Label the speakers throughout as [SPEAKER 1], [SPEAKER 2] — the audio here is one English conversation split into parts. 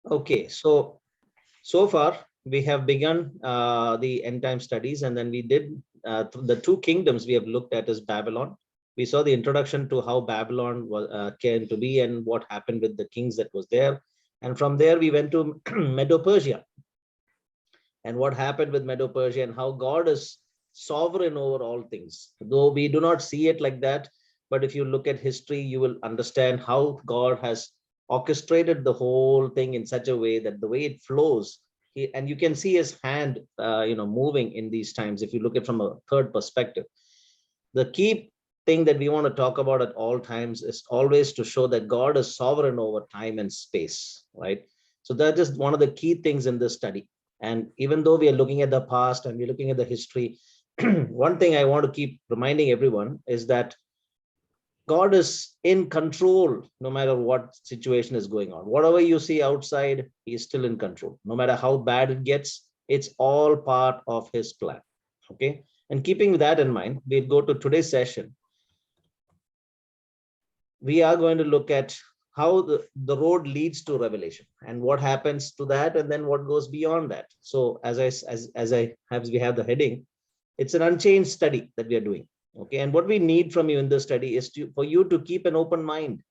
[SPEAKER 1] Okay, so far we have begun the end time studies, and then we did the two kingdoms we have looked at is Babylon. We saw the introduction to how Babylon was came to be and what happened with the kings that was there, and from there we went to Medo-Persia and what happened with Medo-Persia and how God is sovereign over all things. Though we do not see it like that, but if you look at history, you will understand how God has orchestrated the whole thing in such a way that the way it flows, and you can see his hand, moving in these times. If you look at from a third perspective, the key thing that we want to talk about at all times is always to show that God is sovereign over time and space, right? So that is one of the key things in this study. And even though we are looking at the past and we're looking at the history, one thing I want to keep reminding everyone is that God is in control no matter what situation is going on. Whatever you see outside, he is still in control. No matter how bad it gets, it's all part of his plan. Okay. And keeping that in mind, we'll go to today's session. We are going to look at how the road leads to revelation and what happens to that, and then what goes beyond that. So as we have the heading, it's an unchanged study that we are doing. Okay. And what we need from you in this study is for you to keep an open mind.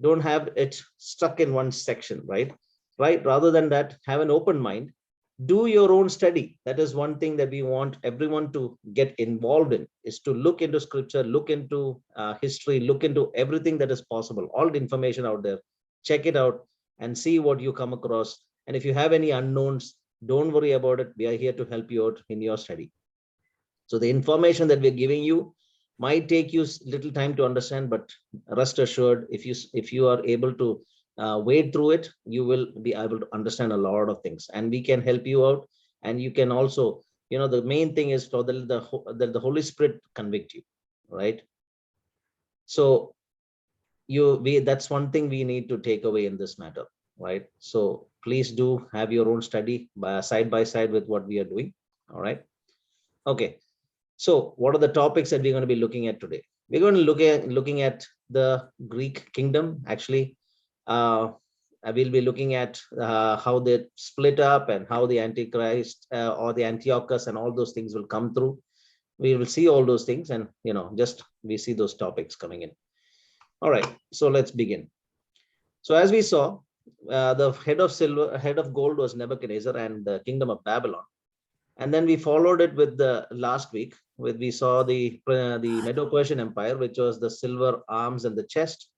[SPEAKER 1] Don't have it stuck in one section, right? Rather than that, have an open mind. Do your own study. That is one thing that we want everyone to get involved in, is to look into scripture, look into history, look into everything that is possible, all the information out there. Check it out and see what you come across. And if you have any unknowns, don't worry about it. We are here to help you out in your study. So the information that we're giving you might take you little time to understand, but rest assured, if you are able to wade through it, you will be able to understand a lot of things, and we can help you out. And you can also, the main thing is for the Holy Spirit convict you, right? So that's one thing we need to take away in this matter, right? So please do have your own study side by side with what we are doing. All right. Okay. So what are the topics that we're going to be looking at today? We're going to looking at the Greek kingdom. Actually, I will be looking at how they split up and how the Antichrist or the Antiochus and all those things will come through. We will see all those things, and just we see those topics coming in. All right, so let's begin. So as we saw, the head of gold was Nebuchadnezzar and the kingdom of Babylon. And then we followed it with the last week, we saw the Medo-Persian Empire, which was the silver arms and the chest.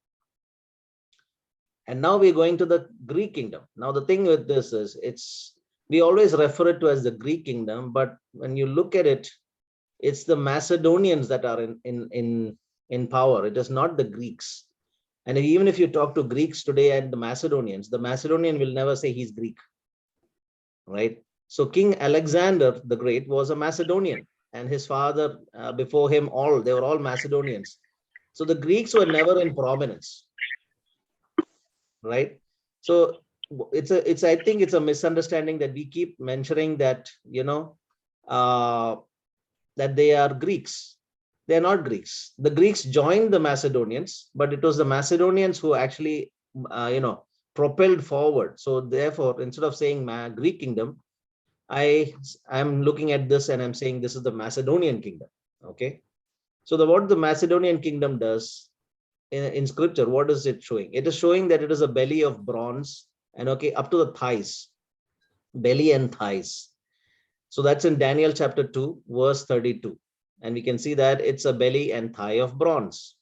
[SPEAKER 1] And now we're going to the Greek kingdom. Now the thing with this is, we always refer it to as the Greek kingdom, but when you look at it, it's the Macedonians that are in power. It is not the Greeks. And even if you talk to Greeks today and the Macedonian will never say he's Greek, right? So King Alexander the Great was a Macedonian, and his father before him, they were all Macedonians. So the Greeks were never in prominence, right? So I think it's a misunderstanding that we keep mentioning that, that they are Greeks. They're not Greeks. The Greeks joined the Macedonians, but it was the Macedonians who actually, propelled forward. So therefore, instead of saying Greek kingdom, I'm looking at this and I'm saying this is the Macedonian kingdom. Okay. So what the Macedonian kingdom does in scripture, what is it showing? It is showing that it is a belly of bronze and up to the thighs, belly and thighs. So that's in Daniel chapter 2, verse 32. And we can see that it's a belly and thigh of bronze.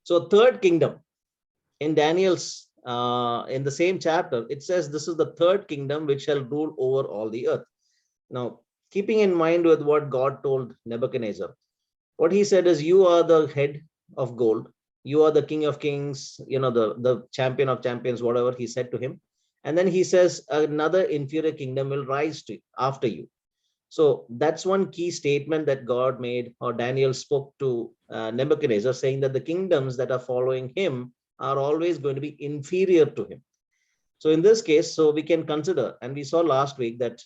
[SPEAKER 1] So third kingdom in Daniel's in the same chapter, it says this is the third kingdom which shall rule over all the earth. Now, keeping in mind with what God told Nebuchadnezzar, what he said is, you are the head of gold, you are the king of kings, the champion of champions, whatever he said to him. And then he says another inferior kingdom will rise after you. So that's one key statement that God made, or Daniel spoke to Nebuchadnezzar, saying that the kingdoms that are following him are always going to be inferior to him. So in this case, so we can consider, and we saw last week that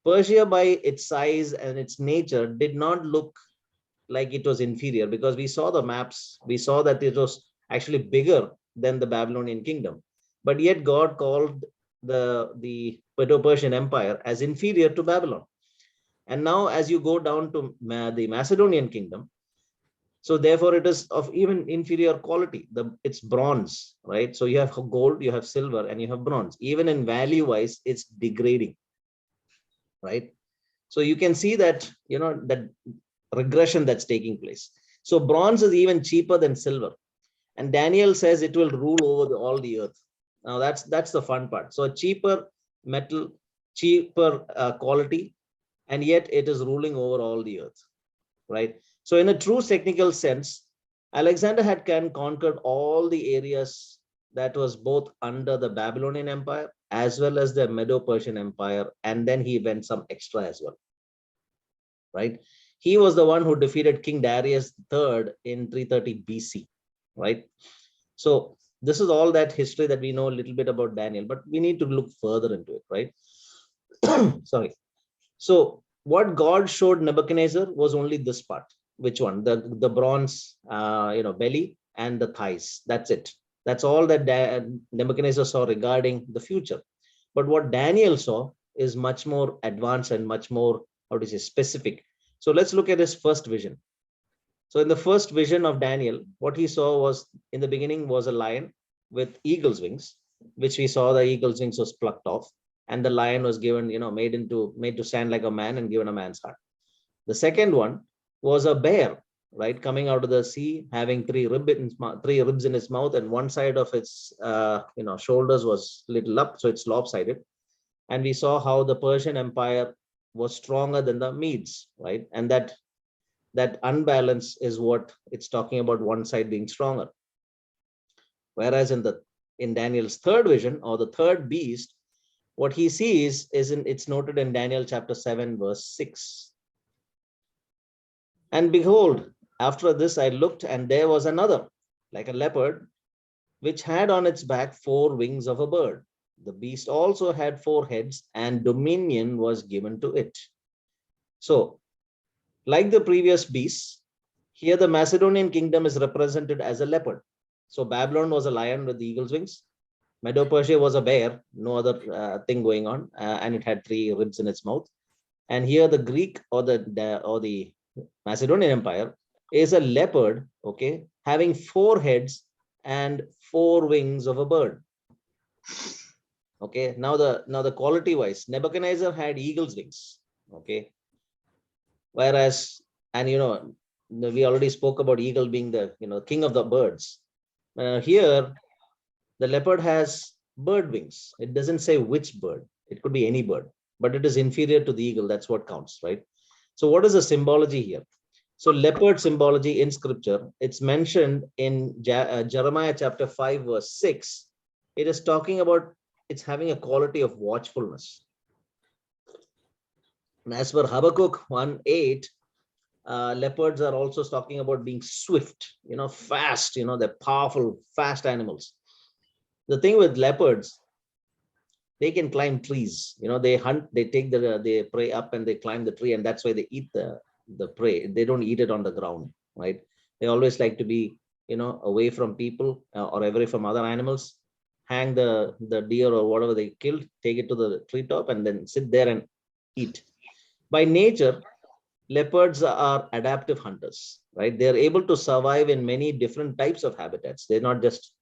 [SPEAKER 1] Persia by its size and its nature did not look like it was inferior, because we saw the maps, we saw that it was actually bigger than the Babylonian kingdom. but yet God called the Medo-Persian Empire as inferior to Babylon. And now, as you go down to the Macedonian kingdom, so therefore it is of even inferior quality. It's bronze, right? So you have gold, you have silver, and you have bronze. Even in value wise, it's degrading, right? So you can see that, that regression that's taking place. So bronze is even cheaper than silver, and Daniel says it will rule over all the earth. Now that's the fun part. So a cheaper metal, cheaper quality, and yet it is ruling over all the earth, right? So in a true technical sense, Alexander had conquered all the areas that was both under the Babylonian Empire as well as the Medo-Persian Empire, and then he went some extra as well, right? He was the one who defeated King Darius III in 330 BC, right? So this is all that history that we know a little bit about Daniel, but we need to look further into it, right? Sorry. So what God showed Nebuchadnezzar was only this part. Which one? The bronze, belly and the thighs. That's it. That's all that Nebuchadnezzar saw regarding the future. But what Daniel saw is much more advanced and much more, how to say, specific. So let's look at his first vision. So in the first vision of Daniel, what he saw was, in the beginning, was a lion with eagle's wings, which we saw the eagle's wings was plucked off, and the lion was given, made to stand like a man and given a man's heart. The second one was a bear, right, coming out of the sea, having three ribs in its mouth, and one side of its shoulders was little up, so it's lopsided. And we saw how the Persian Empire was stronger than the Medes, right? And that unbalance is what it's talking about, one side being stronger. Whereas in Daniel's third vision, or the third beast, what he sees it's noted in Daniel chapter 7 verse 6. And behold, after this I looked, and there was another, like a leopard, which had on its back 4 wings of a bird. The beast also had 4 heads, and dominion was given to it. So, like the previous beasts, here the Macedonian kingdom is represented as a leopard. So Babylon was a lion with the eagle's wings. Medo-Persia was a bear, no other thing going on, and it had 3 ribs in its mouth. And here the Greek or the Macedonian Empire is a leopard, okay, having 4 heads and 4 wings of a bird. Okay, now the quality wise, Nebuchadnezzar had eagle's wings, okay, whereas, and we already spoke about eagle being the king of the birds. Here the leopard has bird wings. It doesn't say which bird. It could be any bird, but it is inferior to the eagle. That's what counts, right? So what is the symbology here? So leopard symbology in scripture, it's mentioned in Jeremiah chapter 5 verse 6. It is talking about it's having a quality of watchfulness. And as per Habakkuk 1:8, leopards are also talking about being swift, fast, they're powerful, fast animals. The thing with leopards, they can climb trees, they hunt, they take the prey up and they climb the tree, and that's why they eat the prey. They don't eat it on the ground, right? They always like to be, away from people or away from other animals, hang the deer or whatever they killed, take it to the treetop and then sit there and eat. By nature, leopards are adaptive hunters, right? They're able to survive in many different types of habitats. They're not just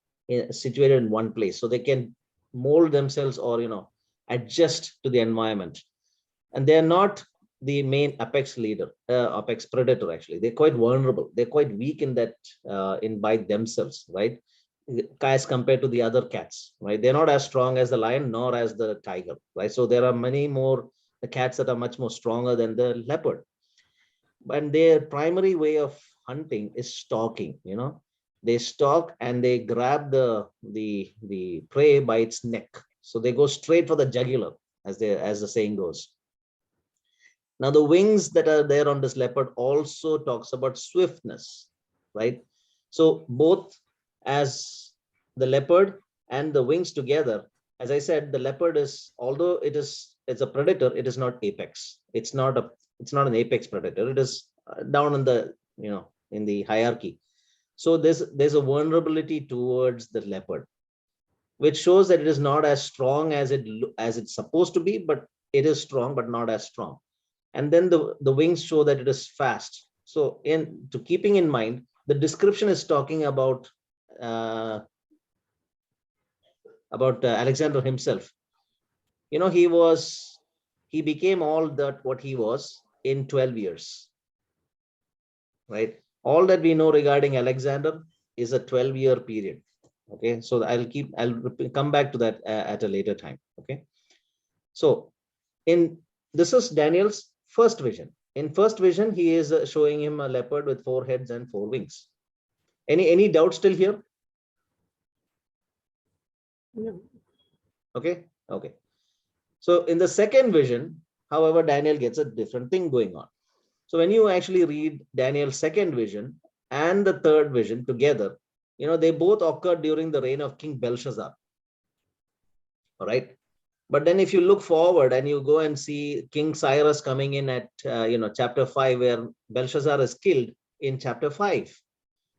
[SPEAKER 1] situated in one place, so they can mold themselves or adjust to the environment. And they're not the main apex predator. Actually, they're quite vulnerable. They're quite weak in that in by themselves, right, as compared to the other cats, right? They're not as strong as the lion nor as the tiger, right? So there are many more the cats that are much more stronger than the leopard. And their primary way of hunting is stalking. They stalk and they grab the prey by its neck, so they go straight for the jugular, as the saying goes. Now the wings that are there on this leopard also talks about swiftness, right? So both as the leopard and the wings together, as I said, the leopard is, although it's a predator, it is not apex. It's not an apex predator. It is down in the in the hierarchy. So there's a vulnerability towards the leopard. which shows that it is not as strong as it's supposed to be, but it is strong, but not as strong. And then the wings show that it is fast. So in to keeping in mind, the description is talking about uh, Alexander himself. You know, he became all that what he was in 12 years, right? All that we know regarding Alexander is a 12-year period. Okay, so I'll come back to that at a later time. Okay, so in this is Daniel's first vision. In first vision, he is showing him a leopard with 4 heads and 4 wings. Any doubt still here?
[SPEAKER 2] No.
[SPEAKER 1] Okay, okay. So in the second vision, however, Daniel gets a different thing going on. So when you actually read Daniel's second vision and the third vision together, you know, they both occurred during the reign of King Belshazzar. All right. But then if you look forward and you go and see King Cyrus coming in at, chapter 5, where Belshazzar is killed in chapter 5.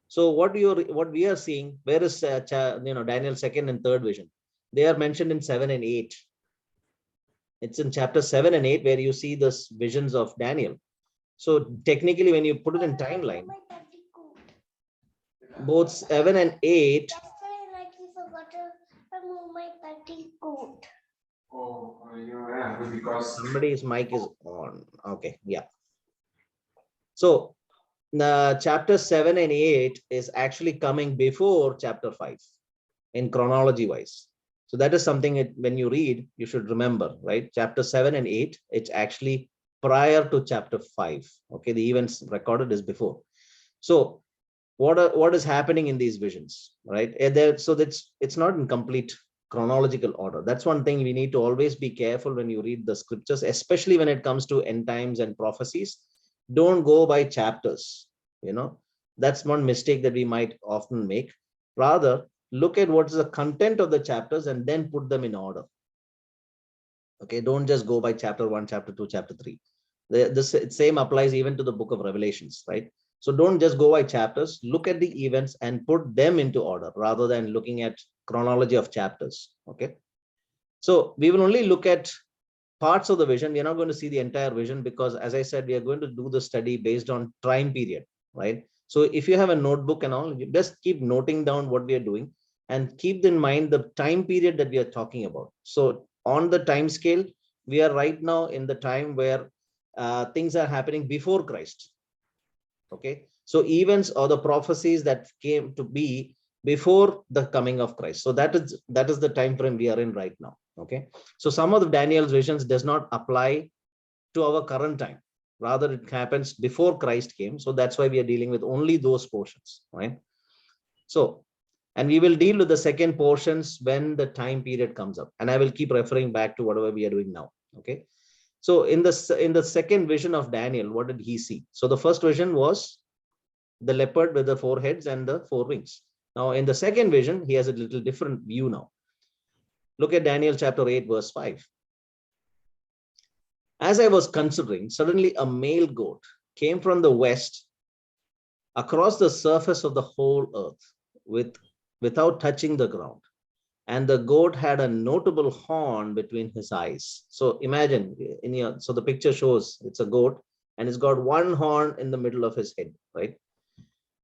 [SPEAKER 1] So what we are seeing, where is, Daniel's second and third vision? They are mentioned in 7 and 8. It's in chapter 7 and 8 where you see this visions of Daniel. So technically, when you put it in timeline, both 7 and 8.
[SPEAKER 3] Oh, yeah, because
[SPEAKER 1] Somebody's mic is on. Okay, yeah. So the chapter 7 and 8 is actually coming before chapter 5 in chronology wise. So that is something when you read, you should remember, right? Chapter 7 and 8, it's actually prior to chapter 5. Okay, the events recorded is before. So what is happening in these visions, right? So it's not in complete chronological order. That's one thing we need to always be careful when you read the scriptures, especially when it comes to end times and prophecies. Don't go by chapters. That's one mistake that we might often make. Rather, look at what is the content of the chapters and then put them in order. Okay, don't just go by chapter 1, chapter 2, chapter 3. This same applies even to the book of Revelations, right? So don't just go by chapters, look at the events and put them into order rather than looking at chronology of chapters. Okay, so we will only look at parts of the vision. We're not going to see the entire vision because, as I said, we are going to do the study based on time period, right? So if you have a notebook and all, you just keep noting down what we are doing and keep in mind the time period that we are talking about. So on the time scale, we are right now in the time where things are happening before Christ. Okay, so events or the prophecies that came to be before the coming of Christ. So that is the time frame we are in right now. Okay, so some of the Daniel's visions does not apply to our current time. Rather, it happens before Christ came. So that's why we are dealing with only those portions, right? So, and we will deal with the second portions when the time period comes up. And I will keep referring back to whatever we are doing now. Okay. So in the second vision of Daniel, what did he see? So the first vision was the leopard with the 4 heads and the 4 wings. Now in the second vision, he has a little different view now. Look at Daniel chapter 8, verse 5. As I was considering, suddenly a male goat came from the west across the surface of the whole earth without touching the ground. And the goat had a notable horn between his eyes. So imagine so the picture shows it's a goat and it's got one horn in the middle of his head, right?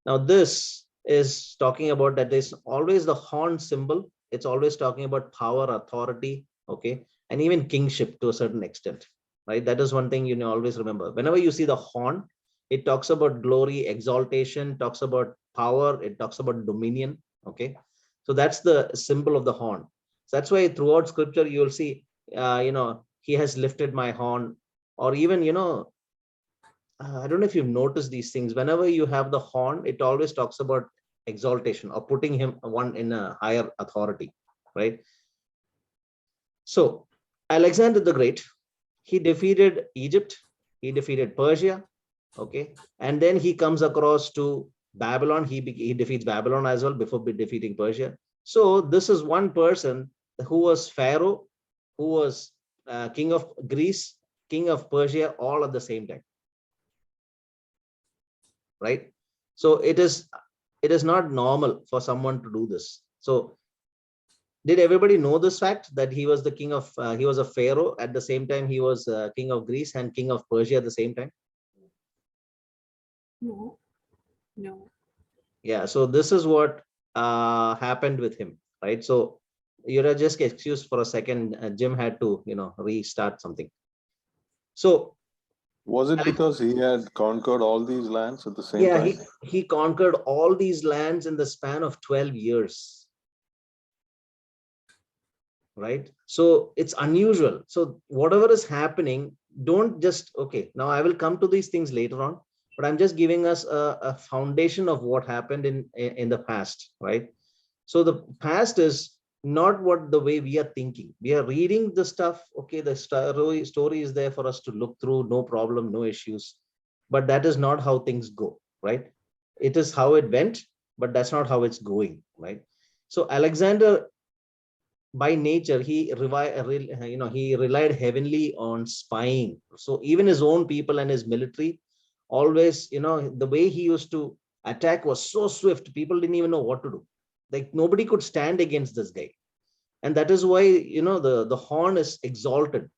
[SPEAKER 1] Now this is talking about that there's always the horn symbol. It's always talking about power, authority, okay, and even kingship to a certain extent, right? That is one thing you always remember. Whenever you see the horn, it talks about glory, exaltation, talks about power, it talks about dominion, okay? So that's the symbol of the horn. So that's why throughout scripture, you'll see, he has lifted my horn, or even, I don't know if you've noticed these things. Whenever you have the horn, it always talks about exaltation or putting him one in a higher authority, right? So Alexander the Great, he defeated Egypt, he defeated Persia, okay, and then he comes across to Babylon. He defeats Babylon as well before defeating Persia. So this is one person who was Pharaoh, who was king of Greece, king of Persia, all at the same time, right? So it is not normal for someone to do this. So Did everybody know this fact that he was the king of, he was a pharaoh at the same time he was king of Greece and king of Persia at the same time?
[SPEAKER 2] No. No.
[SPEAKER 1] Yeah, so this is what happened with him, right? So you're just excused for a second. Jim had to, restart something. So
[SPEAKER 4] Was it because he had conquered all these lands at the same
[SPEAKER 1] yeah,
[SPEAKER 4] time?
[SPEAKER 1] he conquered all these lands in the span of 12 years. Right? So it's unusual. So whatever is happening, don't just, okay, now I will come to these things later on, but I'm just giving us a foundation of what happened in the past, right? So the past is not what the way we are thinking. We are reading the stuff, okay, the story is there for us to look through, no problem, no issues, but that is not how things go, right? It is how it went, but that's not how it's going, right? So Alexander, by nature, he relied heavily on spying. So even his own people and his military always, the way he used to attack was so swift, people didn't even know what to do. Like nobody could stand against this guy. And that is why, the horn is exalted.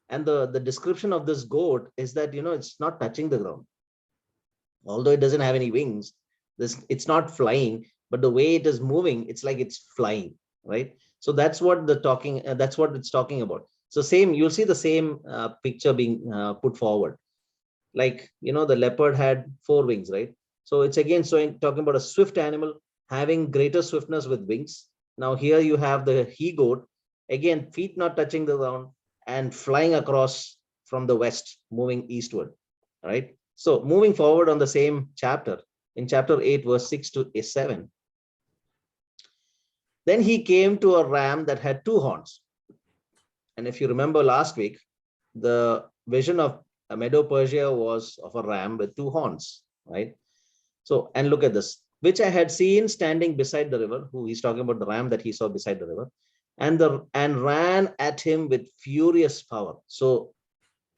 [SPEAKER 1] And the description of this goat is that, it's not touching the ground. Although it doesn't have any wings, it's not flying, but the way it is moving, it's like it's flying, right? So that's what that's what it's talking about. So same, you'll see the same picture being put forward. Like, the leopard had 4 wings, right? So it's again talking about a swift animal having greater swiftness with wings. Now here you have the he goat, again, feet not touching the ground and flying across from the west, moving eastward, right? So moving forward on the same chapter, in chapter 8, verse 6 to 7, then he came to a ram that had 2 horns. And if you remember last week, the vision of Medo-Persia was of a ram with 2 horns, right? So, and look at this, which I had seen standing beside the river, who he's talking about, the ram that he saw beside the river, and ran at him with furious power. So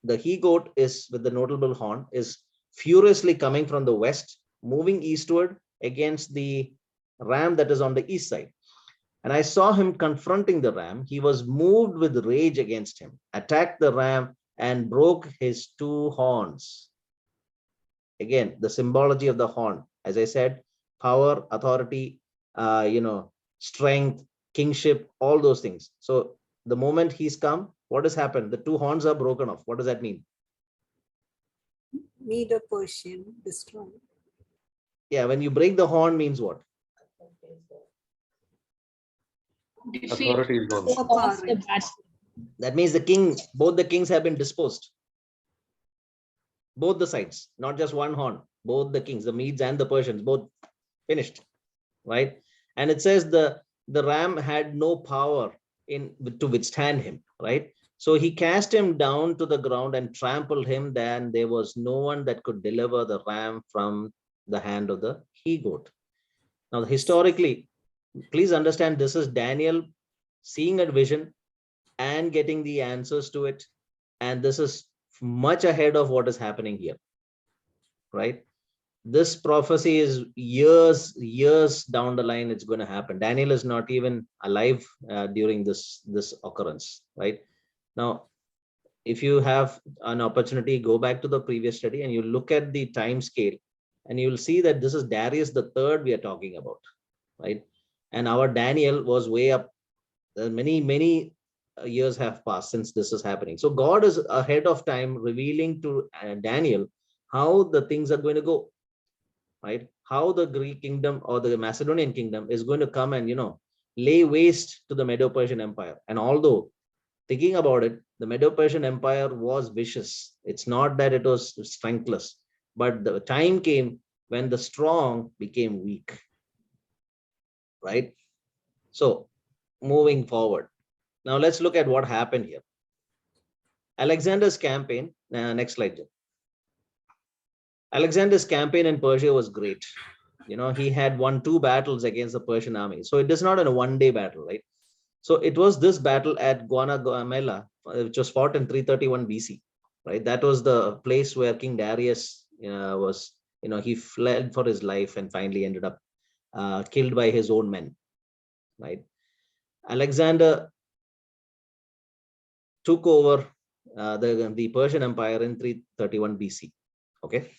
[SPEAKER 1] the he goat is with the notable horn is furiously coming from the west, moving eastward against the ram that is on the east side. And I saw him confronting the ram. He was moved with rage against him, attacked the ram, and broke his 2 horns. Again, the symbology of the horn, as I said, power, authority, strength, kingship, all those things. So the moment he's come, what has happened? The 2 horns are broken off. What does that mean?
[SPEAKER 2] Medo-Persian destroyed.
[SPEAKER 1] Yeah, when you break the horn means what?
[SPEAKER 5] Authority is gone.
[SPEAKER 2] Lost the battle.
[SPEAKER 1] That means both the kings have been disposed. Both the sides, not just one horn, both the kings, the Medes and the Persians, both finished, right? And it says the ram had no power to withstand him, right? So he cast him down to the ground and trampled him. Then there was no one that could deliver the ram from the hand of the he goat. Now, historically, please understand, this is Daniel seeing a vision and getting the answers to it. And this is much ahead of what is happening here, right? This prophecy is years down the line. It's going to happen. Daniel is not even alive during this occurrence, right? Now, if you have an opportunity, go back to the previous study and you look at the time scale, and you will see that this is Darius the third we are talking about, right? And our Daniel was way up. Many years have passed since this is happening. So God is ahead of time revealing to Daniel how the things are going to go, right? How the Greek kingdom or the Macedonian kingdom is going to come and, lay waste to the Medo-Persian Empire. And although, thinking about it, the Medo-Persian Empire was vicious. It's not that it was strengthless, but the time came when the strong became weak, right? So moving forward, now let's look at what happened here. Alexander's campaign, next slide, Jim. Alexander's campaign in Persia was great. He had won 2 battles against the Persian army. So it is not a one-day battle, right? So it was this battle at Gaugamela, which was fought in 331 BC, right? That was the place where King Darius was, he fled for his life and finally ended up killed by his own men, right? Alexander took over the Persian Empire in 331 BC. Okay.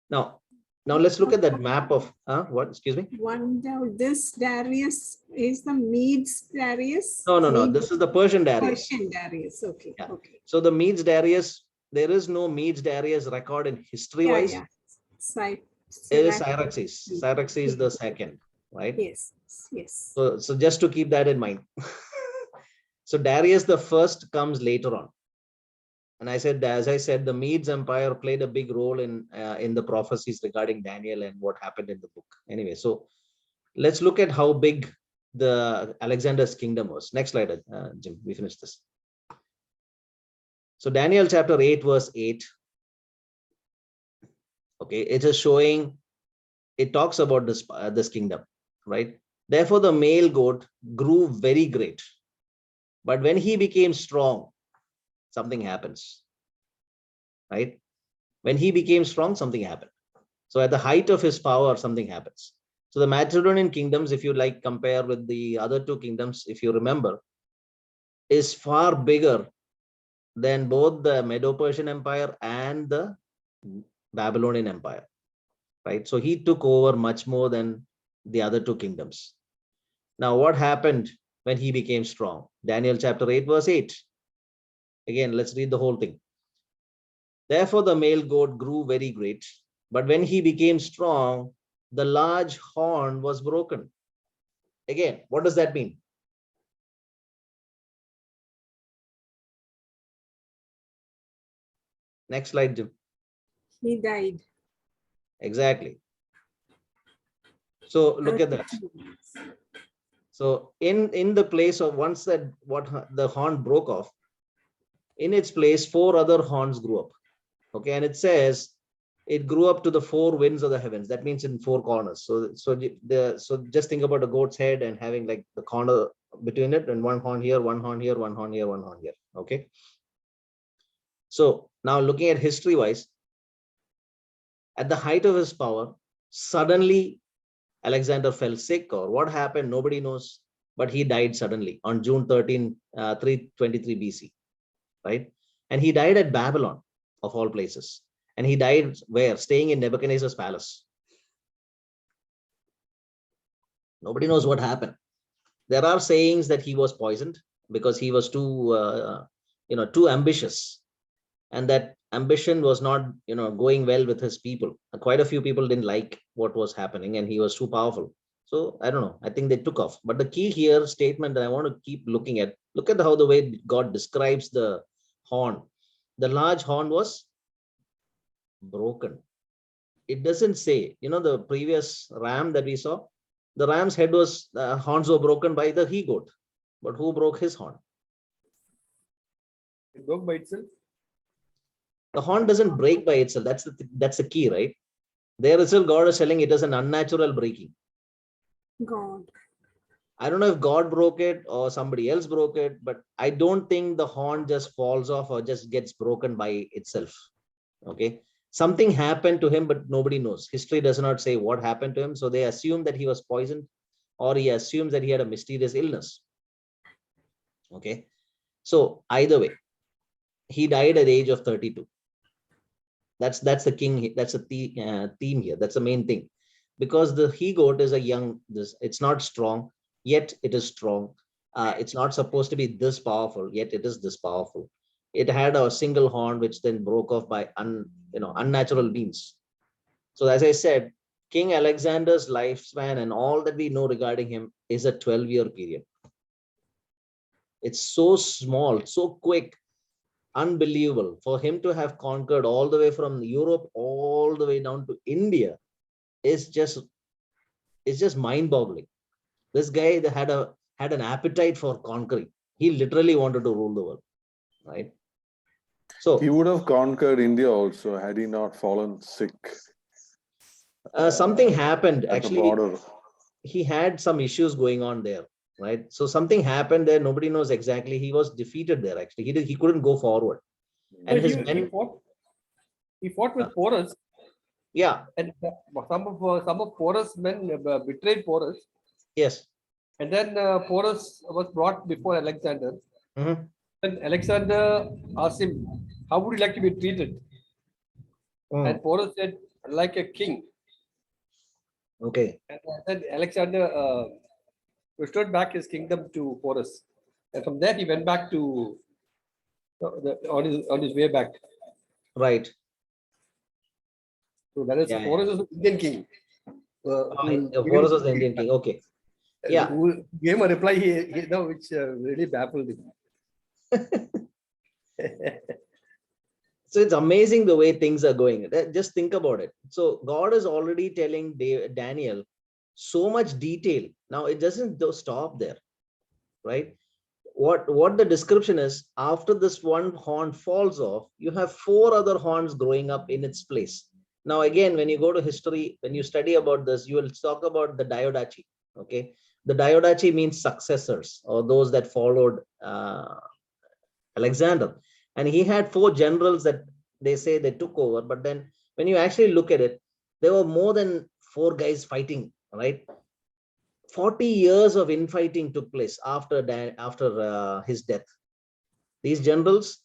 [SPEAKER 1] Now let's look at that map of what? Excuse me.
[SPEAKER 2] Wonder, this Darius is the Medes Darius?
[SPEAKER 1] No.
[SPEAKER 2] Medes-
[SPEAKER 1] This is the Persian Darius.
[SPEAKER 2] Persian Darius. Okay.
[SPEAKER 1] Yeah.
[SPEAKER 2] Okay.
[SPEAKER 1] So the Medes Darius, there is no Medes Darius record in history wise.
[SPEAKER 2] Yeah. Cy-
[SPEAKER 1] It is
[SPEAKER 2] Cyrax-
[SPEAKER 1] Cyaxares. Cyaxares the second, right?
[SPEAKER 2] Yes. Yes.
[SPEAKER 1] So just to keep that in mind. So Darius the first comes later on. And as I said, the Medes Empire played a big role in the prophecies regarding Daniel and what happened in the book. Anyway, so let's look at how big the Alexander's kingdom was. Next slide, Jim, we finished this. So Daniel chapter 8, verse 8. Okay, it is showing, it talks about this kingdom, right? Therefore, the male goat grew very great. But when he became strong, something happens, right? When he became strong, something happened. So at the height of his power, something happens. So the Macedonian kingdoms, if you like compare with the other two kingdoms, if you remember, is far bigger than both the Medo-Persian Empire and the Babylonian Empire, right? So he took over much more than the other two kingdoms. Now, what happened when he became strong? Daniel chapter 8, verse 8. Again, let's read the whole thing. Therefore, the male goat grew very great, but when he became strong, the large horn was broken. Again, what does that mean? Next slide, Jim.
[SPEAKER 2] He died.
[SPEAKER 1] Exactly. So look at that. So in the place of once that the horn broke off, in its place, 4 other horns grew up. Okay, and it says it grew up to the 4 winds of the heavens. That means in 4 corners. So just think about a goat's head and having like the corner between it, and 1 horn here, 1 horn here, 1 horn here, 1 horn here. Okay. So now looking at history wise, at the height of his power, suddenly Alexander fell sick, or what happened, nobody knows, but he died suddenly on June 13, 323 BC, right? And he died at Babylon, of all places. And he died where? Staying in Nebuchadnezzar's palace. Nobody knows what happened. There are sayings that he was poisoned because he was too ambitious, and that ambition was not going well with his people. Quite a few people didn't like what was happening, and he was too powerful. So I don't know, I think they took off. But the key here statement that I want to keep looking at, look at how the way God describes the horn. The large horn was broken. It doesn't say, the previous ram that we saw, the ram's head was, horns were broken by the he goat, but who broke his horn?
[SPEAKER 6] It broke by itself.
[SPEAKER 1] The horn doesn't break by itself. That's the key, right? There itself, God is telling it is an unnatural breaking.
[SPEAKER 2] God.
[SPEAKER 1] I don't know if God broke it or somebody else broke it, but I don't think the horn just falls off or just gets broken by itself. Okay. Something happened to him, but nobody knows. History does not say what happened to him. So they assume that he was poisoned, or he assumes that he had a mysterious illness. Okay. So either way, he died at the age of 32. That's the king. That's a theme here. That's the main thing, because the he goat is a young. It's not strong, yet it is strong. It's not supposed to be this powerful, yet it is this powerful. It had a single horn, which then broke off by unnatural means. So as I said, King Alexander's lifespan and all that we know regarding him is a 12-year period. It's so small, so quick. Unbelievable for him to have conquered all the way from Europe all the way down to India. It's just mind-boggling. This guy had an appetite for conquering. He literally wanted to rule the world, right? So
[SPEAKER 4] He would have conquered India also had he not fallen sick
[SPEAKER 1] something happened.
[SPEAKER 4] at the
[SPEAKER 1] Actually,
[SPEAKER 4] border.
[SPEAKER 1] he had some issues going on there, right? So something happened there. Nobody knows exactly. He was defeated there. Actually, he couldn't go forward. And his men,
[SPEAKER 6] He fought with Porus,
[SPEAKER 1] yeah,
[SPEAKER 6] and some of Porus' men betrayed Porus.
[SPEAKER 1] yes.
[SPEAKER 6] And then Porus was brought before Alexander.
[SPEAKER 1] Mhm.
[SPEAKER 6] Then Alexander asked him, how would you like to be treated?
[SPEAKER 1] Mm.
[SPEAKER 6] And Porus said, like a king.
[SPEAKER 1] Okay.
[SPEAKER 6] And then Alexander restored back his kingdom to Porus. And from there, he went back to on his way back.
[SPEAKER 1] Right.
[SPEAKER 6] So that is
[SPEAKER 1] Yeah,
[SPEAKER 6] Porus is an Indian king.
[SPEAKER 1] Horus was the Indian king. Okay. Yeah.
[SPEAKER 6] Who gave a reply which really baffled him.
[SPEAKER 1] So it's amazing the way things are going. Just think about it. So God is already telling Daniel so much detail. Now it doesn't stop there, right? What the description is, after this one horn falls off, you have 4 other horns growing up in its place. Now again, when you go to history, when you study about this, you will talk about the Diadochi. Okay, the Diadochi means successors, or those that followed Alexander. And he had 4 generals that they say they took over. But then when you actually look at it, there were more than 4 guys fighting, right? 40 years of infighting took place after his death. These generals,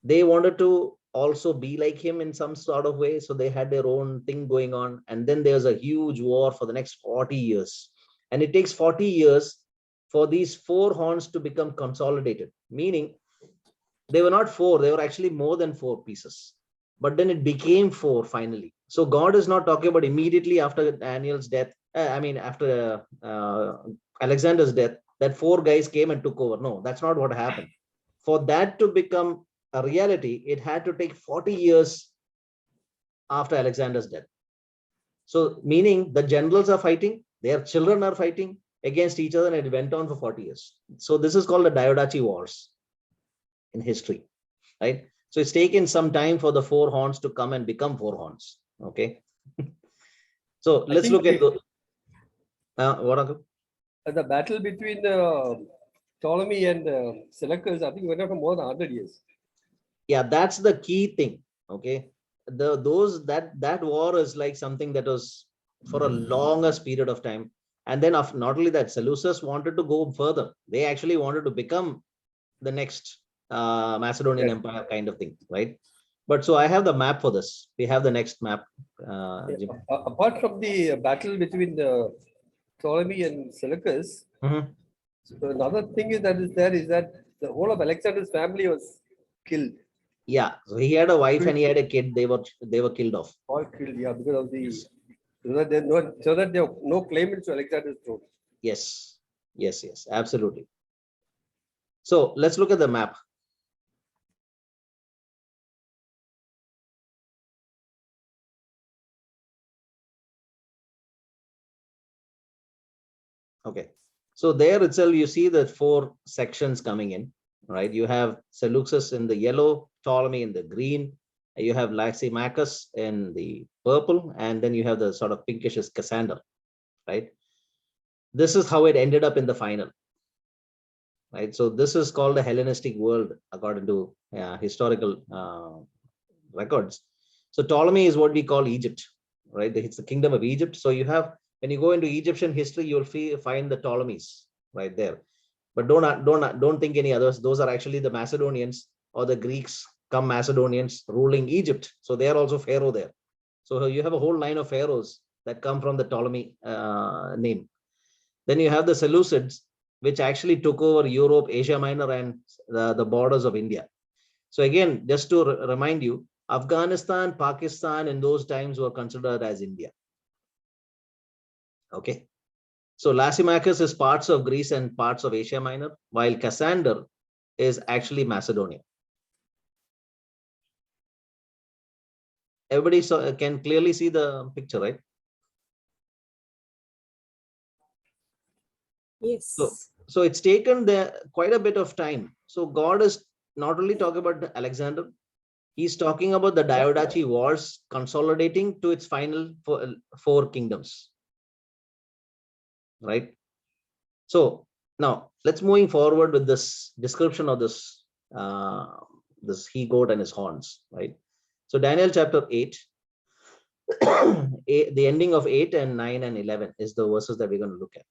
[SPEAKER 1] they wanted to also be like him in some sort of way. So they had their own thing going on. And then there's a huge war for the next 40 years. And it takes 40 years for these 4 horns to become consolidated, meaning they were not 4, they were actually more than 4 pieces. But then it became 4 finally. So God is not talking about immediately after Daniel's death. After Alexander's death, that 4 guys came and took over. No, that's not what happened. For that to become a reality, it had to take 40 years after Alexander's death. So meaning the generals are fighting, their children are fighting against each other, and it went on for 40 years. So this is called the Diadochi Wars in history, right? So it's taken some time for the 4 horns to come and become 4 horns. Okay. So let's look at what are
[SPEAKER 6] the battle between Ptolemy and Seleucus, I think went on for more than 100 years.
[SPEAKER 1] Yeah, that's the key thing. Okay, that war is like something that was for a longest period of time. And then not only that, Seleucus wanted to go further. They actually wanted to become the next Macedonian Empire kind of thing, right? But so I have the map for this. We have the next map.
[SPEAKER 6] Apart from the battle between Ptolemy and Seleucus, another thing is that the whole of Alexander's family was killed.
[SPEAKER 1] Yeah, so he had a wife and he had a kid. They were killed off.
[SPEAKER 6] All killed, yeah, because of the so that there were no claimants to Alexander's throne.
[SPEAKER 1] Yes, absolutely. So let's look at the map. Okay, so there itself you see the 4 sections coming in, right? You have Seleucus in the yellow, Ptolemy in the green, you have Lysimachus in the purple, and then you have the sort of pinkish Cassander, right? This is how it ended up in the final, right? So this is called the Hellenistic world according to historical records. So Ptolemy is what we call Egypt, right? It's the kingdom of Egypt. So you have, when you go into Egyptian history, you'll find the Ptolemies right there. But don't think any others. Those are actually the Macedonians or the Greeks come Macedonians ruling Egypt. So they are also Pharaoh there. So you have a whole line of pharaohs that come from the Ptolemy name. Then you have the Seleucids, which actually took over Europe, Asia Minor, and the borders of India. So again, just to remind you, Afghanistan, Pakistan in those times were considered as India. Okay. So Lysimachus is parts of Greece and parts of Asia Minor, while Cassander is actually Macedonia. Everybody can clearly see the picture, right?
[SPEAKER 2] Yes.
[SPEAKER 1] So it's taken quite a bit of time. So God is not only talking about Alexander, he's talking about the Diadochi Wars consolidating to its final 4 kingdoms, right? So now let's moving forward with this description of this this he-goat and his horns, right? So Daniel chapter 8, the ending of 8 and 9 and 11 is the verses that we're going to look at.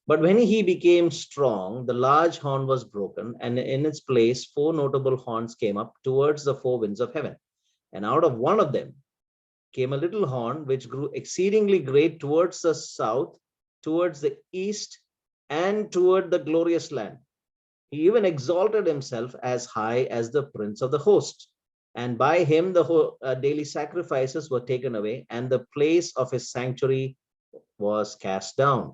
[SPEAKER 1] But when he became strong, the large horn was broken, and in its place, 4 notable horns came up towards the 4 winds of heaven. And out of one of them came a little horn, which grew exceedingly great towards the south, towards the east, and toward the glorious land. He even exalted himself as high as the prince of the host. And by him the daily sacrifices were taken away, and the place of his sanctuary was cast down.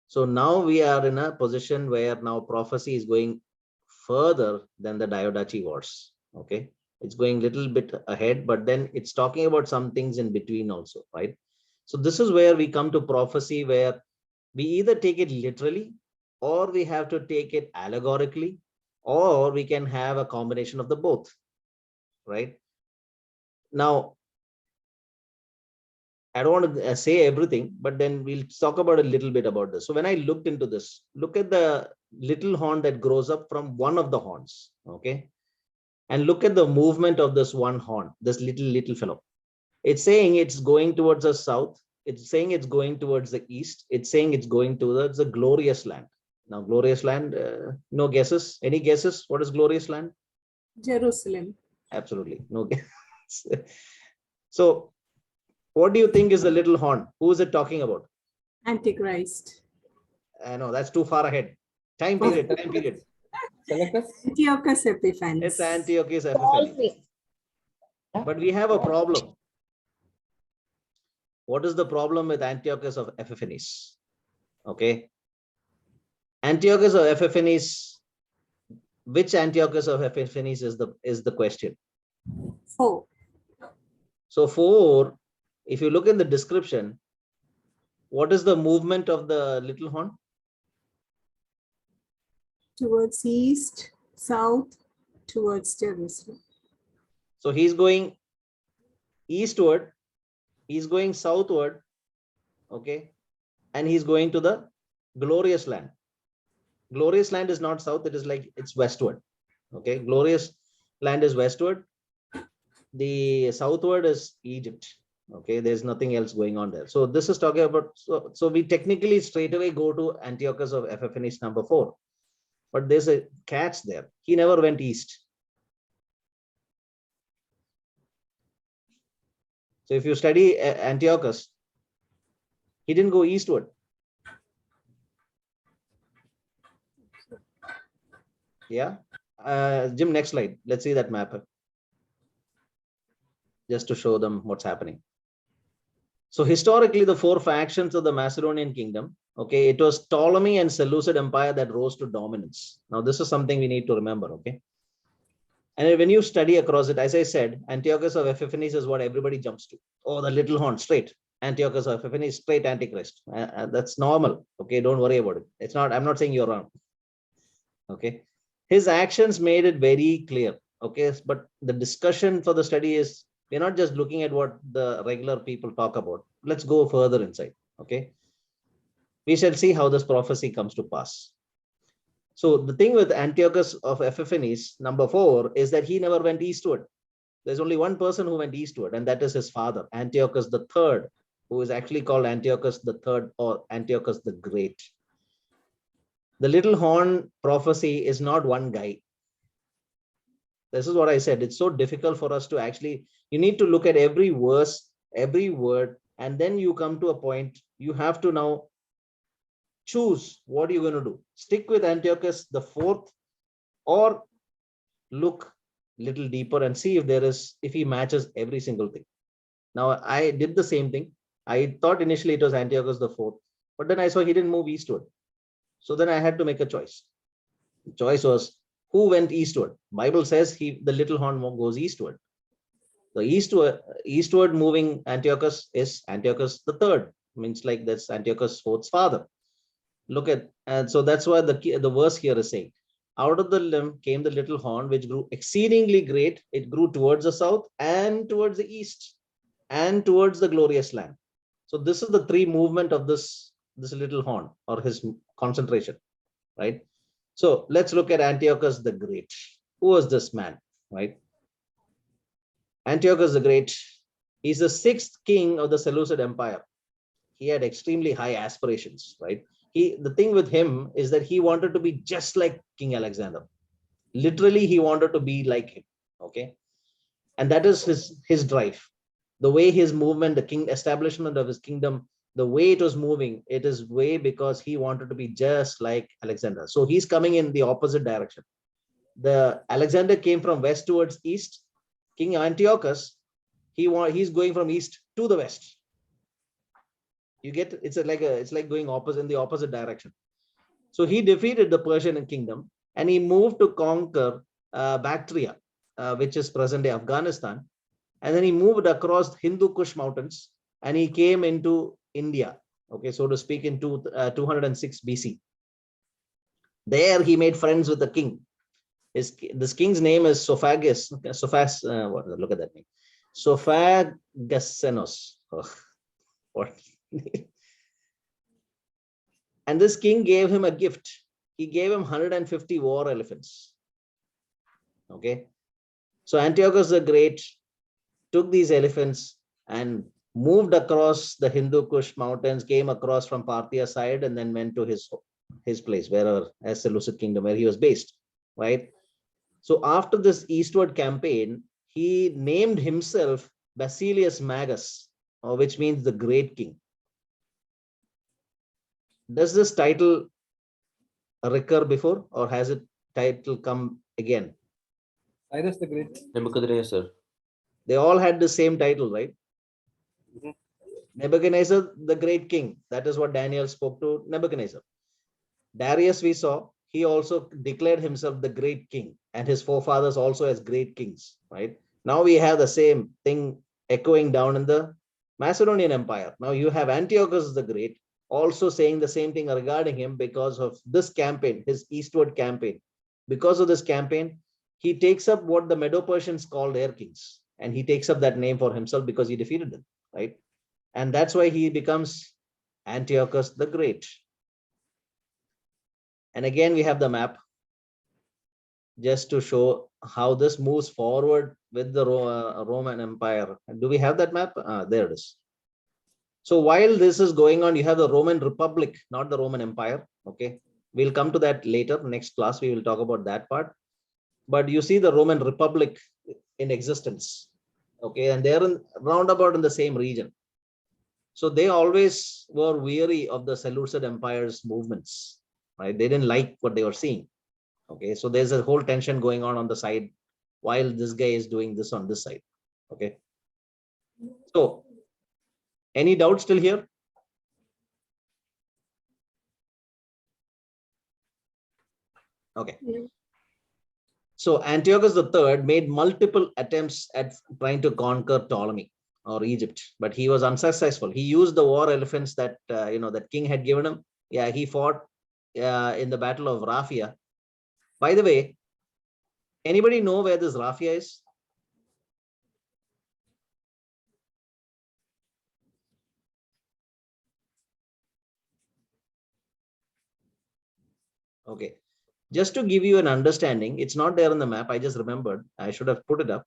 [SPEAKER 1] So now we are in a position where now prophecy is going further than the Diadachi wars. Okay, it's going a little bit ahead, but then it's talking about some things in between also, right? So this is where we come to prophecy, where we either take it literally, or we have to take it allegorically, or we can have a combination of the both, right? Now, I don't want to say everything, but then we'll talk about a little bit about this. So when I looked into this, look at the little horn that grows up from one of the horns, okay? And look at the movement of this one horn, this little fellow. It's saying it's going towards the south. It's saying it's going towards the east. It's saying it's going towards the glorious land. Now, glorious land, no guesses? Any guesses? What is glorious land?
[SPEAKER 2] Jerusalem.
[SPEAKER 1] Absolutely, no guess. So, what do you think is the little horn? Who is it talking about?
[SPEAKER 2] Antichrist.
[SPEAKER 1] No, that's too far ahead. Time period, time period.
[SPEAKER 6] Seleucus?
[SPEAKER 2] Antiochus Epiphanes.
[SPEAKER 1] It's Antiochus Epiphanes. But we have a problem. What is the problem with Antiochus of Epiphanes? Okay. Antiochus of Epiphanes, which Antiochus of Epiphanes is the question?
[SPEAKER 2] 4.
[SPEAKER 1] So 4, if you look in the description, what is the movement of the little horn?
[SPEAKER 2] Towards east, south, towards Jerusalem.
[SPEAKER 1] So he's going eastward, he's going southward, okay, and he's going to the glorious land. Glorious land is not south, it is like it's westward. Okay, glorious land is westward. The southward is Egypt. Okay, there's nothing else going on there. So this is talking about, so we technically straight away go to Antiochus of Epiphanes number 4. But there's a catch there. He never went east. So if you study Antiochus, he didn't go eastward. Yeah. Jim, next slide. Let's see that map. Just to show them what's happening. So historically, the 4 factions of the Macedonian kingdom, okay, it was Ptolemy and Seleucid Empire that rose to dominance. Now, this is something we need to remember, okay? And when you study across it, as I said, Antiochus of Epiphanes is what everybody jumps to. Oh, the little horn, straight. Antiochus of Epiphanes, straight Antichrist. That's normal, okay? Don't worry about it. It's not, I'm not saying you're wrong, okay? His actions made it very clear, okay? But the discussion for the study is, we're not just looking at what the regular people talk about. Let's go further inside, okay? We shall see how this prophecy comes to pass. So the thing with Antiochus of Epiphanes, number 4, is that he never went eastward. There's only one person who went eastward, and that is his father, Antiochus III, who is actually called Antiochus III or Antiochus the Great. The little horn prophecy is not one guy. This is what I said. It's so difficult for us to actually, you need to look at every verse, every word, and then you come to a point, you have to now choose what you're going to do. Stick with Antiochus the 4th, or look a little deeper and see if he matches every single thing. Now, I did the same thing. I thought initially it was Antiochus the 4th, but then I saw he didn't move eastward. So then I had to make a choice. The choice was, who went eastward? Bible says the little horn goes eastward. The eastward moving Antiochus is Antiochus the 3rd. Means like that's Antiochus 4th's father. Look at, and so that's why the verse here is saying, out of the limb came the little horn, which grew exceedingly great. It grew towards the south and towards the east and towards the glorious land. So this is the 3 movement of this little horn, or his concentration, right? So let's look at Antiochus the Great. Who was this man, right? Antiochus the Great, he's the 6th king of the Seleucid Empire. he had extremely high aspirations, right? The thing with him is that he wanted to be just like King Alexander. Literally, he wanted to be like him. Okay. And that is his drive. The way his movement, the establishment of his kingdom, the way it was moving, it is way because he wanted to be just like Alexander. So he's coming in the opposite direction. The Alexander came from west towards east. King Antiochus, he's going from east to the west. You get, it's like going opposite in the opposite direction. So he defeated the Persian kingdom and he moved to conquer Bactria, which is present day Afghanistan. And then he moved across Hindu Kush mountains and he came into India, okay, so to speak, in 206 BC. There he made friends with the king. This king's name is look at that name. Sophagasinos. Oh, what? And this king gave him a gift. He gave him 150 war elephants. Okay. So Antiochus the Great took these elephants and moved across the Hindu Kush mountains, came across from Parthia side, and then went to his place, as Seleucid kingdom, where he was based, right? So after this eastward campaign, he named himself Basilius Magus, which means the great king. Does this title recur before, or has it title come again?
[SPEAKER 6] Cyrus the Great.
[SPEAKER 5] Nebuchadnezzar.
[SPEAKER 1] They all had the same title, right?
[SPEAKER 6] Mhm.
[SPEAKER 1] Nebuchadnezzar, the great king. That is what Daniel spoke to Nebuchadnezzar. Darius, we saw, he also declared himself the great king, and his forefathers also as great kings, right? Now we have the same thing echoing down in the Macedonian Empire. Now you have Antiochus the Great also saying the same thing regarding him because of this campaign, his eastward campaign. Because of this campaign, he takes up what the Medo-Persians called their kings, and he takes up that name for himself because he defeated them, right? And that's why he becomes Antiochus the Great. And again, we have the map just to show how this moves forward with the Roman Empire. Do we have that map? There it is. So while this is going on, you have the Roman Republic, not the Roman Empire. Okay, we'll come to that later. Next class, we will talk about that part. But you see the Roman Republic in existence. Okay, and they're roundabout in the same region. So they always were weary of the Seleucid Empire's movements, right? They didn't like what they were seeing. Okay, so there's a whole tension going on the side while this guy is doing this on this side. Okay, so any doubts still here? Okay.
[SPEAKER 2] Yeah.
[SPEAKER 1] So Antiochus III made multiple attempts at trying to conquer Ptolemy or Egypt, but he was unsuccessful. He used the war elephants that that king had given him. Yeah, he fought in the Battle of Raphia. By the way, anybody know where this Raphia is? Okay, just to give you an understanding, it's not there on the map. I just remembered. I should have put it up.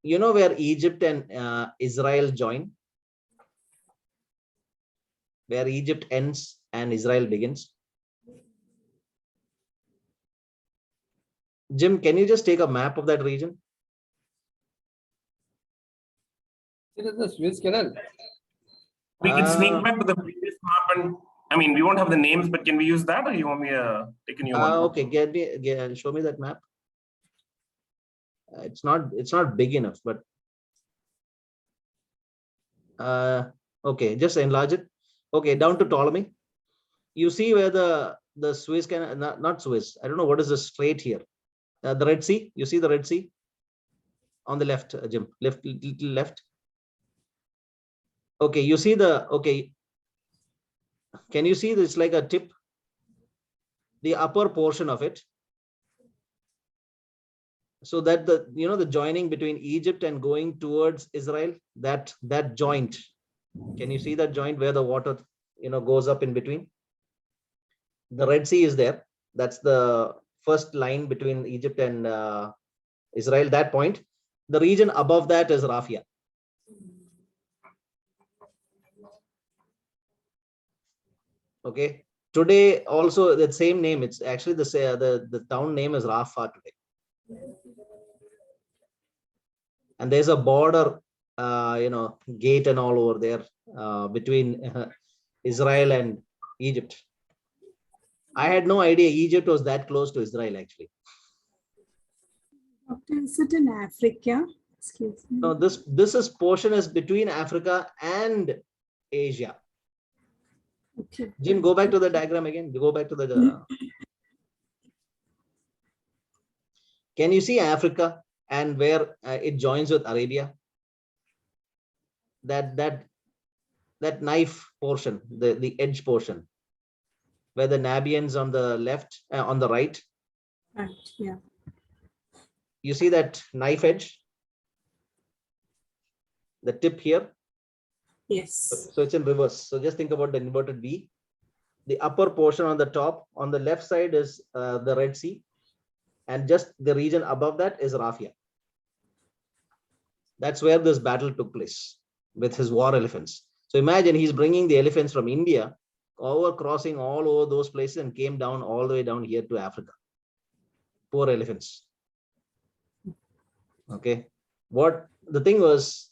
[SPEAKER 1] You know where Egypt and Israel join? Where Egypt ends and Israel begins? Jim, can you just take a map of that region?
[SPEAKER 6] It is the Suez Canal.
[SPEAKER 7] We can sneak back to the previous map, and I mean, we won't have the names, but can we use that, or you want me to take a new one?
[SPEAKER 1] Okay, show me that map. It's not big enough, but okay, just enlarge it. Okay, down to Ptolemy. You see where the Suez Canal, not Suez. I don't know what is the strait here. The Red Sea. You see the Red Sea on the left, Jim. Little left. Okay, you see okay. Can you see this like a tip? The upper portion of it. So that the joining between Egypt and going towards Israel, that joint. Can you see that joint where the water goes up in between? The Red Sea is there. That's the first line between Egypt and Israel, that point. The region above that is Raphia. Okay. Today also the same name. It's actually the town name is Rafah today. And there's a border, gate and all over there between Israel and Egypt. I had no idea Egypt was that close to Israel actually.
[SPEAKER 2] Doctor, is it in Africa? Excuse me.
[SPEAKER 1] No, this is portion is between Africa and Asia.
[SPEAKER 2] Okay.
[SPEAKER 1] Jim, go back to the diagram again. Go back to the. Can you see Africa and where it joins with Arabia? That knife portion, the edge portion, where the Nabians on the left, on the right.
[SPEAKER 2] Right. Yeah.
[SPEAKER 1] You see that knife edge, the tip here.
[SPEAKER 2] Yes.
[SPEAKER 1] So it's in reverse. So just think about the inverted V. The upper portion on the top, on the left side is the Red Sea. And just the region above that is Rafia. That's where this battle took place with his war elephants. So imagine he's bringing the elephants from India, crossing all over those places and came down all the way down here to Africa. Poor elephants. Okay. What the thing was,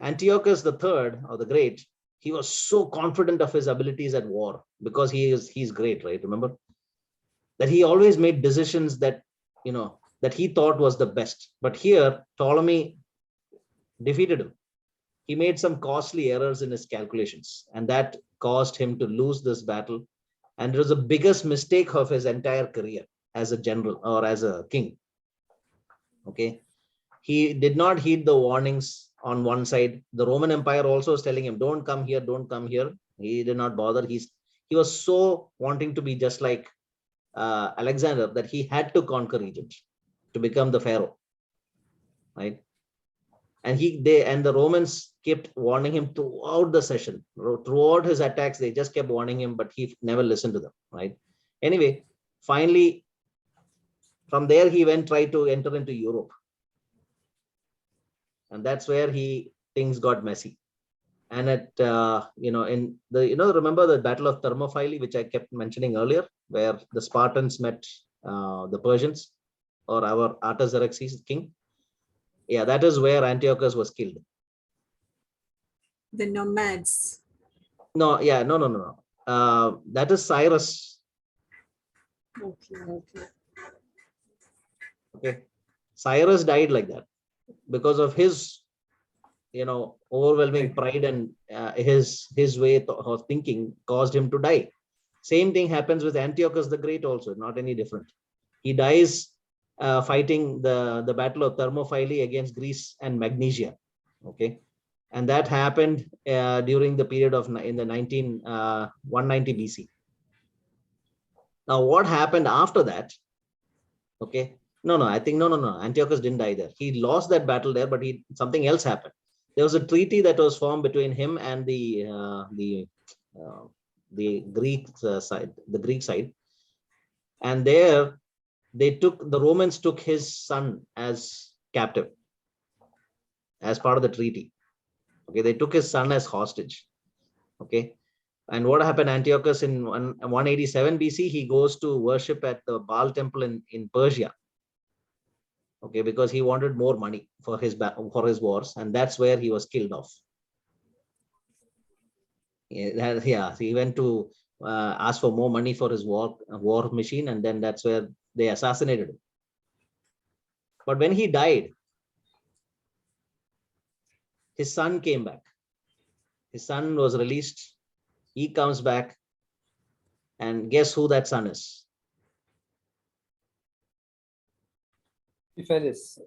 [SPEAKER 1] Antiochus III, or the Great, he was so confident of his abilities at war because he's great, right? Remember that he always made decisions that that he thought was the best. But here Ptolemy defeated him. He made some costly errors in his calculations, and that caused him to lose this battle. And it was the biggest mistake of his entire career as a general or as a king. Okay, he did not heed the warnings on one side. The Roman Empire also was telling him, don't come here, don't come here. He did not bother. He was so wanting to be just like Alexander that he had to conquer Egypt to become the pharaoh, right? And the Romans kept warning him throughout the session, throughout his attacks. They just kept warning him, but he never listened to them, right? Anyway, finally, from there he tried to enter into Europe, and that's where things got messy. And remember the Battle of Thermopylae, which I kept mentioning earlier, where the Spartans met the Persians, or our Artaxerxes king. Yeah, that is where Antiochus was killed.
[SPEAKER 2] The nomads.
[SPEAKER 1] No. That is Cyrus.
[SPEAKER 2] Okay.
[SPEAKER 1] Okay, Cyrus died like that because of his, overwhelming pride, and his way of thinking caused him to die. Same thing happens with Antiochus the Great also, not any different. He dies fighting the Battle of Thermopylae against Greece and Magnesia. Okay, and that happened during the period of in the 190 BC. Now, what happened after that? Okay, I think no. Antiochus didn't die there. He lost that battle there, but something else happened. There was a treaty that was formed between him and the Greek side, and there the Romans took his son as captive as part of the treaty. Okay, they took his son as hostage. Okay, and what happened? Antiochus in 187 BC, he goes to worship at the Baal temple in Persia. Okay, because he wanted more money for his wars, and that's where he was killed off. Yeah, he went to ask for more money for his war machine, and then that's where they assassinated him. But when he died, his son came back. His son was released. He comes back, and guess who that son is?
[SPEAKER 6] Epiphanes.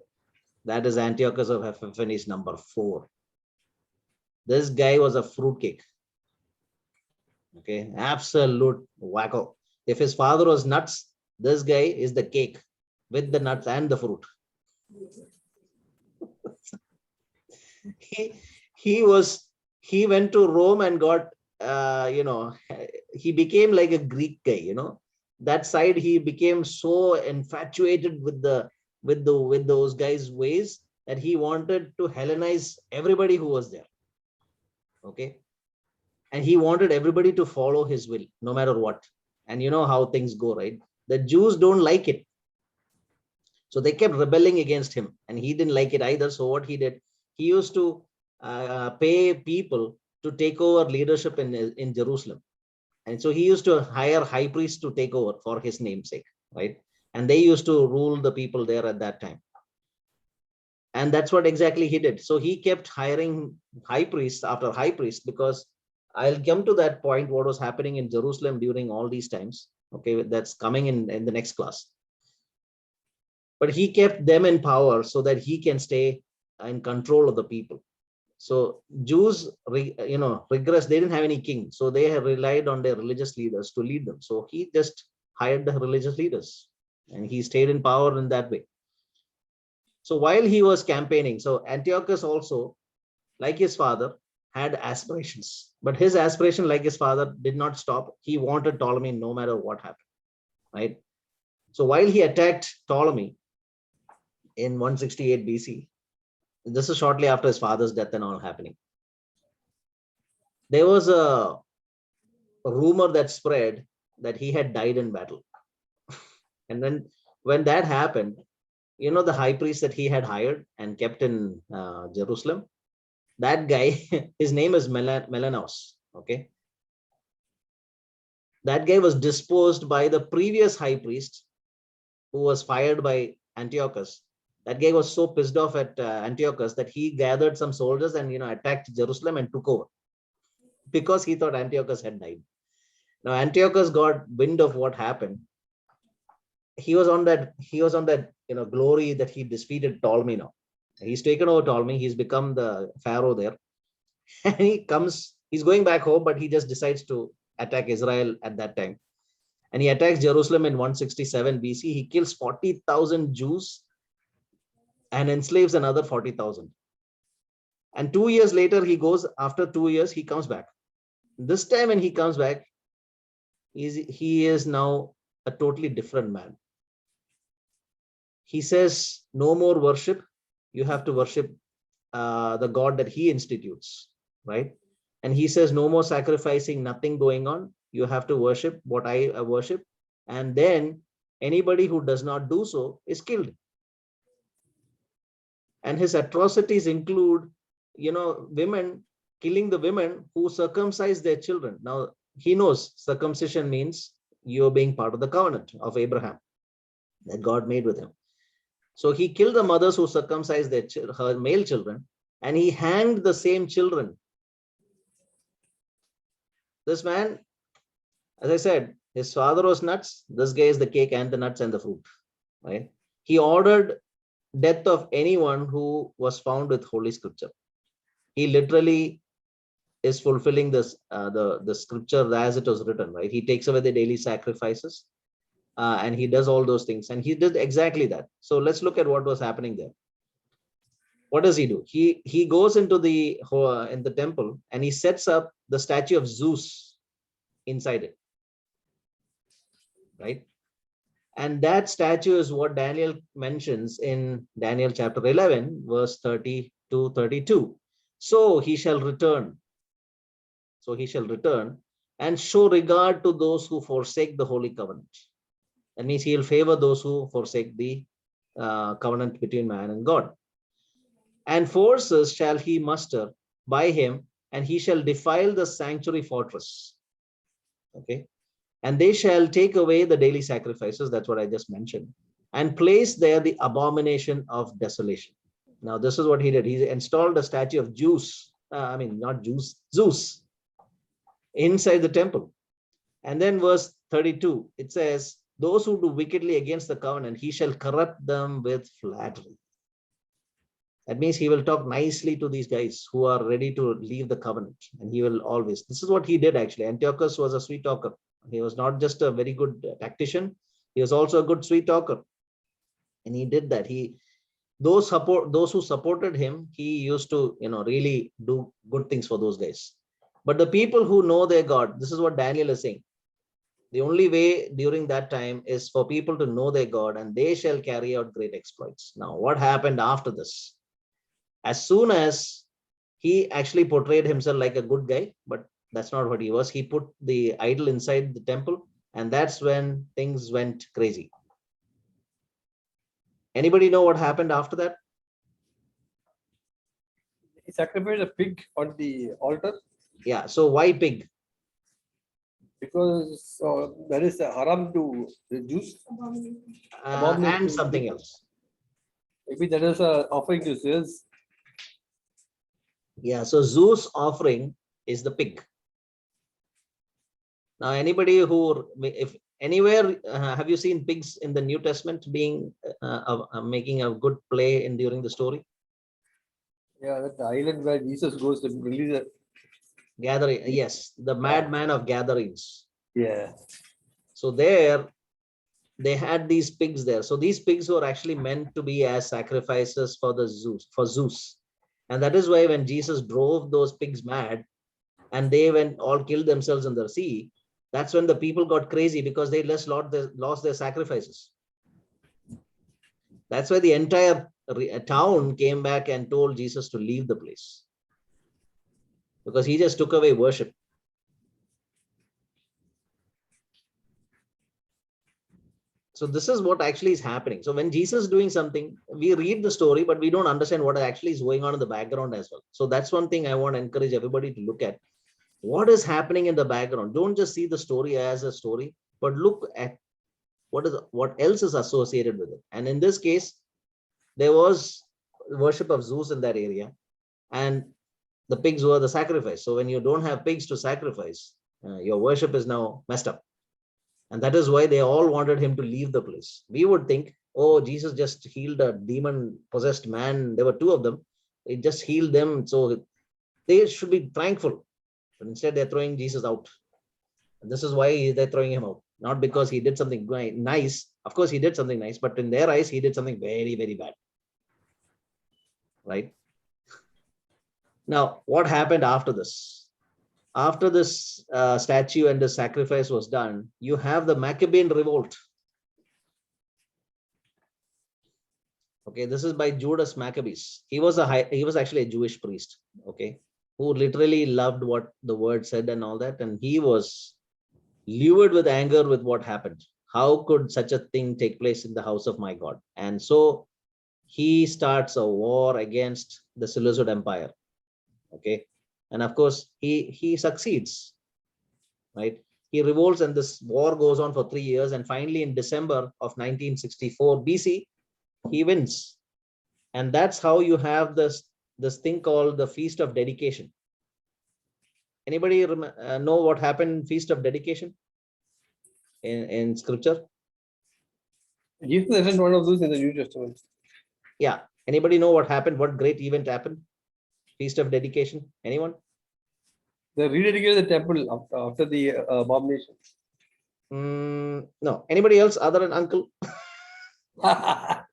[SPEAKER 1] That is Antiochus of Epiphanes number 4. This guy was a fruitcake. Okay, absolute wacko. If his father was nuts, this guy is the cake with the nuts and the fruit. He went to Rome and got he became like a Greek guy. That side, he became so infatuated with those guys' ways that he wanted to Hellenize everybody who was there. Okay, And he wanted everybody to follow his will, no matter what. And you know how things go, right? The Jews don't like it. So they kept rebelling against him, and he didn't like it either. So what he did, he used to pay people to take over leadership in Jerusalem. And so he used to hire high priests to take over for his namesake, right? And they used to rule the people there at that time. And that's what exactly he did. So he kept hiring high priests after high priests, because I'll come to that point, what was happening in Jerusalem during all these times. Okay, that's coming in the next class. But he kept them in power so that he can stay in control of the people. So Jews, regress, they didn't have any king. So they have relied on their religious leaders to lead them. So he just hired the religious leaders, and he stayed in power in that way. So while he was campaigning, so Antiochus also, like his father, had aspirations. But his aspiration, like his father, did not stop. He wanted Ptolemy no matter what happened, right? So while he attacked Ptolemy in 168 BC, this is shortly after his father's death and all happening, there was a rumor that spread that he had died in battle. And then when that happened, you know, the high priest that he had hired and kept in Jerusalem, that guy, his name is Melanos, okay? That guy was disposed by the previous high priest who was fired by Antiochus. That guy was so pissed off at Antiochus that he gathered some soldiers and, attacked Jerusalem and took over, because he thought Antiochus had died. Now Antiochus got wind of what happened. He was on that, glory that he defeated Ptolemy now. He's taken over Ptolemy. He's become the pharaoh there. And he's going back home, but he just decides to attack Israel at that time. And he attacks Jerusalem in 167 BC. He kills 40,000 Jews and enslaves another 40,000. And 2 years later, after 2 years, he comes back. This time when he comes back, he is now a totally different man. He says, no more worship. You have to worship the God that he institutes, right? And he says, no more sacrificing, nothing going on. You have to worship what I worship. And then anybody who does not do so is killed. And his atrocities include, women, killing the women who circumcise their children. Now, he knows circumcision means you're being part of the covenant of Abraham that God made with him. So he killed the mothers who circumcised her male children, and he hanged the same children. This man, as I said, his father was nuts. This guy is the cake and the nuts and the fruit, right? He ordered death of anyone who was found with Holy Scripture. He literally is fulfilling this, the scripture as it was written, right? He takes away the daily sacrifices. And he does all those things, and he did exactly that. So let's look at what was happening there. What does he do? He goes into in the temple, and he sets up the statue of Zeus inside it, right? And that statue is what Daniel mentions in Daniel chapter 11, verse 30 to 32. So he shall return. So he shall return and show regard to those who forsake the holy covenant. That means he will favor those who forsake the covenant between man and God. And forces shall he muster by him, and he shall defile the sanctuary fortress. Okay. And they shall take away the daily sacrifices, that's what I just mentioned, and place there the abomination of desolation. Now, this is what he did. He installed a statue of Zeus inside the temple. And then verse 32, it says, those who do wickedly against the covenant, he shall corrupt them with flattery. That means he will talk nicely to these guys who are ready to leave the covenant. And he will always, this is what he did actually. Antiochus was a sweet talker. He was not just a very good tactician. He was also a good sweet talker. And he did that. Those who supported him, he used to, really do good things for those guys. But the people who know their God, this is what Daniel is saying. The only way during that time is for people to know their God, and they shall carry out great exploits. Now, what happened after this? As soon as he actually portrayed himself like a good guy, but That's not what he was. He put the idol inside the temple, and that's when things went crazy. Anybody know what happened after that?
[SPEAKER 6] He sacrificed a pig on the altar
[SPEAKER 1] Yeah. So why pig?
[SPEAKER 6] because that is haram to the Jews.
[SPEAKER 1] And something else.
[SPEAKER 6] Maybe that is a offering to Zeus.
[SPEAKER 1] Yeah. So Zeus offering is the pig. Now, anybody who, if anywhere, have you seen pigs in the New Testament being making a good play in during the story?
[SPEAKER 6] Yeah, that's the island where Jesus goes to release it.
[SPEAKER 1] Gathering, yes, the madman of gatherings.
[SPEAKER 6] Yeah.
[SPEAKER 1] So there, they had these pigs there. So these pigs were actually meant to be as sacrifices for Zeus. And that is why when Jesus drove those pigs mad, and they went all killed themselves in the sea, that's when the people got crazy because they lost their sacrifices. That's why the entire town came back and told Jesus to leave the place, because he just took away worship. So this is what actually is happening. So when Jesus is doing something, we read the story, but we don't understand what actually is going on in the background as well. So that's one thing I want to encourage everybody to look at. What is happening in the background? Don't just see the story as a story, but look at what else is associated with it. And in this case, there was worship of Zeus in that area, and the pigs were the sacrifice. So when you don't have pigs to sacrifice, your worship is now messed up. And that is why they all wanted him to leave the place. We would think, oh, Jesus just healed a demon-possessed man. There were two of them. He just healed them. So they should be thankful. But instead, they're throwing Jesus out. And this is why they're throwing him out. Not because he did something nice. Of course, he did something nice. But in their eyes, he did something very, very bad. Right? Now, what happened after this? After this statue and the sacrifice was done, you have the Maccabean revolt. Okay, this is by Judas Maccabees. He was actually a Jewish priest, okay, who literally loved what the word said and all that, and he was lured with anger with what happened. How could such a thing take place in the house of my God? And so he starts a war against the Seleucid Empire. Okay. And of course, he succeeds, right? He revolts, and this war goes on for 3 years. And finally, in December of 1964 BC, he wins. And that's how you have this thing called the Feast of Dedication. Anybody know what happened in Feast of Dedication in Scripture?
[SPEAKER 6] Jesus isn't one of those in the New Testament.
[SPEAKER 1] Yeah. Anybody know what happened? What great event happened? Feast of Dedication. Anyone?
[SPEAKER 6] They rededicated the temple after the abomination.
[SPEAKER 1] No. Anybody else other than uncle? Come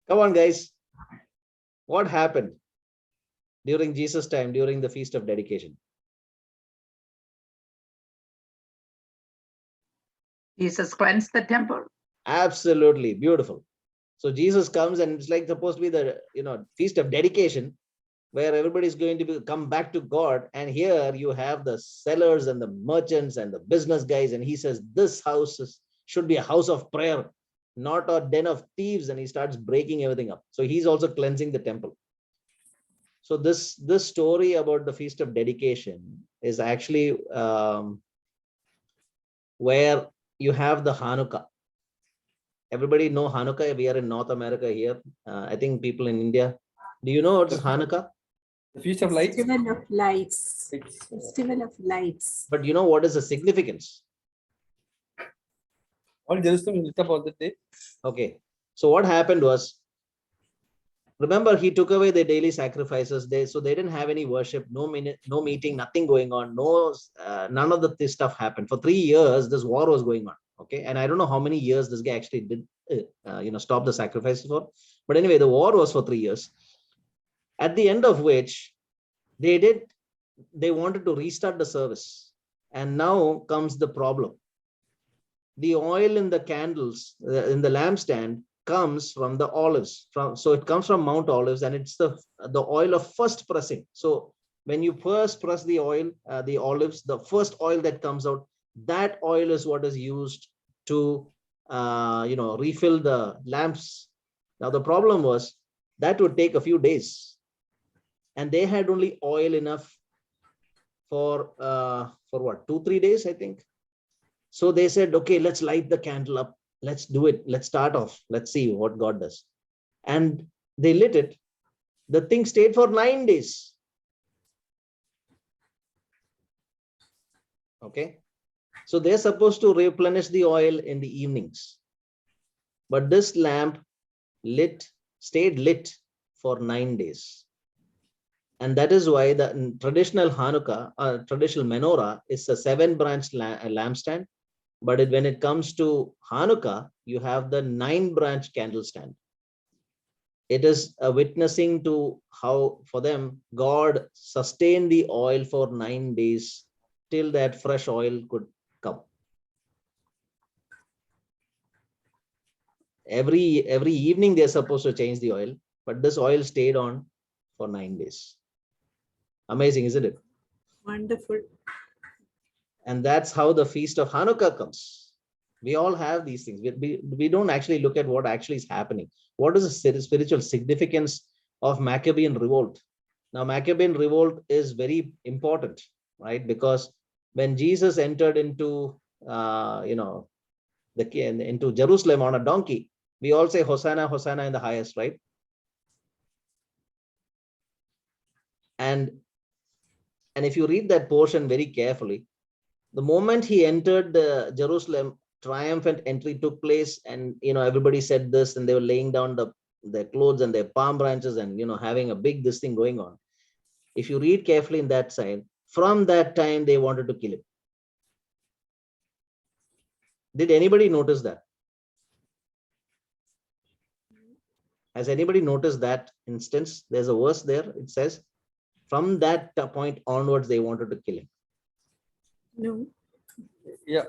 [SPEAKER 1] on, guys. What happened during Jesus' time, during the Feast of Dedication?
[SPEAKER 5] Jesus cleansed the temple.
[SPEAKER 1] Absolutely beautiful. So Jesus comes, and it's like supposed to be the Feast of Dedication, where everybody is going to come back to God. And here you have the sellers and the merchants and the business guys, and he says this house should be a house of prayer, not a den of thieves. And he starts breaking everything up. So he's also cleansing the temple. So this story about the Feast of Dedication is actually where you have the Hanukkah. Everybody know Hanukkah? We are in North America here. I think people in India. Do you know what's Hanukkah?
[SPEAKER 6] The Feast of Lights.
[SPEAKER 2] Festival of Lights. Festival of Lights.
[SPEAKER 1] But you know what is the significance?
[SPEAKER 6] All Jerusalem lit up on that day.
[SPEAKER 1] Okay. So what happened was, remember, he took away their daily sacrifices. So they didn't have any worship, no meeting, nothing going on. None of this stuff happened. For 3 years, this war was going on. Okay. And I don't know how many years this guy actually did, stop the sacrifices for. But anyway, the war was for 3 years. At the end of which they wanted to restart the service. And now comes the problem. The oil in the candles, in the lampstand, comes from the olives. So it comes from Mount Olives, and it's the oil of first pressing. So when you first press the oil, the olives, the first oil that comes out, that oil is what is used to, refill the lamps. Now, the problem was that would take a few days, and they had only oil enough for what, 2-3 days, I think. So they said, okay, let's light the candle up. Let's do it. Let's start off. Let's see what God does. And they lit it. The thing stayed for 9 days. Okay. So they're supposed to replenish the oil in the evenings. But this lamp stayed lit for 9 days. And that is why the traditional Hanukkah, traditional menorah is a 7-branch lampstand. But when it comes to Hanukkah, you have the 9-branch candle stand. It is a witnessing to how, for them, God sustained the oil for 9 days till that fresh oil could come. Every evening they're supposed to change the oil, but this oil stayed on for 9 days. Amazing, isn't it?
[SPEAKER 2] Wonderful.
[SPEAKER 1] And that's how the feast of Hanukkah comes. We all have these things. We don't actually look at what actually is happening. What is the spiritual significance of Maccabean revolt? Now, Maccabean revolt is very important, right? Because when Jesus entered into, into Jerusalem on a donkey, we all say, Hosanna, Hosanna in the highest, right? And if you read that portion very carefully, the moment he entered Jerusalem, triumphant entry took place, and everybody said this, and they were laying down their clothes and their palm branches, and having a big this thing going on. If you read carefully in that side, from that time they wanted to kill him. Did anybody notice that? Has anybody noticed that instance? There's a verse there. It says, from that point onwards, they wanted to kill him.
[SPEAKER 2] No.
[SPEAKER 6] Yeah.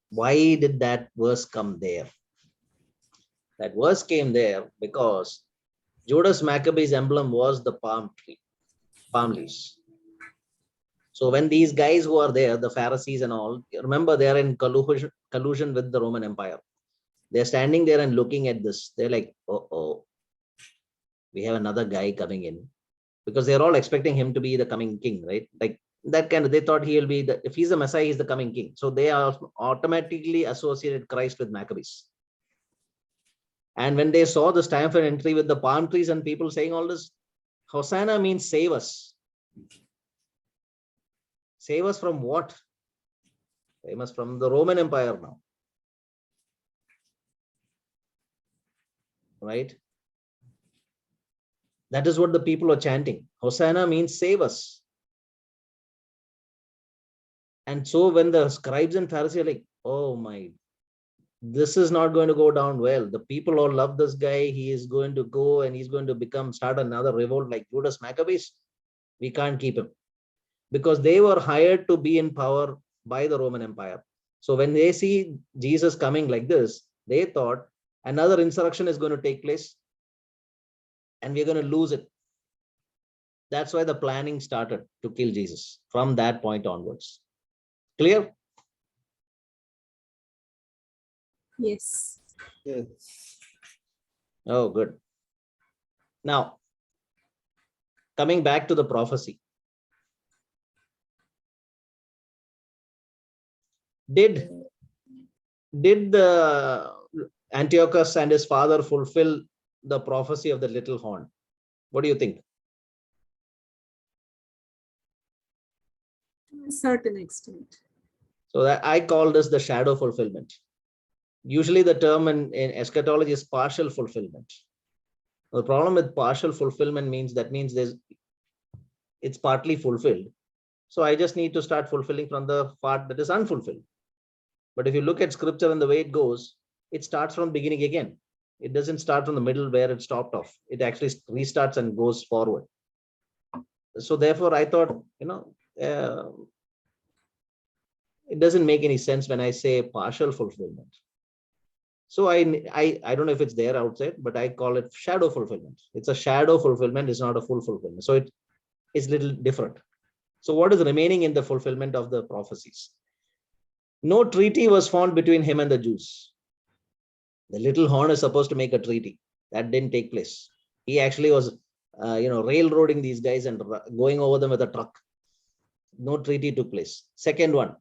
[SPEAKER 1] Why did that verse come there? That verse came there because Judas Maccabee's emblem was the palm tree, palm leaves. So when these guys who are there, the Pharisees and all, remember they are in collusion with the Roman Empire. They're standing there and looking at this. They're like, oh, we have another guy coming in, because they're all expecting him to be the coming king, right? Like that kind of, they thought he'll be if he's the Messiah, he's the coming king. So they are automatically associated Christ with Maccabees. And when they saw this triumphant entry with the palm trees and people saying all this, Hosanna means save us. Save us from what? Save us from the Roman Empire now. Right? That is what the people are chanting. Hosanna means save us. And so when the scribes and Pharisees are like, oh my, this is not going to go down well. The people all love this guy. He is going to go and he's going to start another revolt like Judas Maccabees. We can't keep him. Because they were hired to be in power by the Roman Empire. So when they see Jesus coming like this, they thought another insurrection is going to take place and we're going to lose it. That's why the planning started to kill Jesus from that point onwards. Clear?
[SPEAKER 2] Yes.
[SPEAKER 6] Yes.
[SPEAKER 1] Oh, good. Now, coming back to the prophecy. Did the Antiochus and his father fulfill the prophecy of the little horn? What do you think?
[SPEAKER 2] To a certain extent.
[SPEAKER 1] So that I call this the shadow fulfillment. Usually the term in eschatology is partial fulfillment. The problem with partial fulfillment means it's partly fulfilled. So I just need to start fulfilling from the part that is unfulfilled. But if you look at scripture and the way it goes, it starts from beginning again. It doesn't start from the middle where it stopped off. It actually restarts and goes forward. So therefore, I thought, it doesn't make any sense when I say partial fulfillment. So I don't know if it's there outside, but I call it shadow fulfillment. It's a shadow fulfillment. It's not a full fulfillment. So it is little different. So what is remaining in the fulfillment of the prophecies? No treaty was found between him and the Jews. The little horn is supposed to make a treaty. That didn't take place. He actually was, railroading these guys and going over them with a truck. No treaty took place. Second one,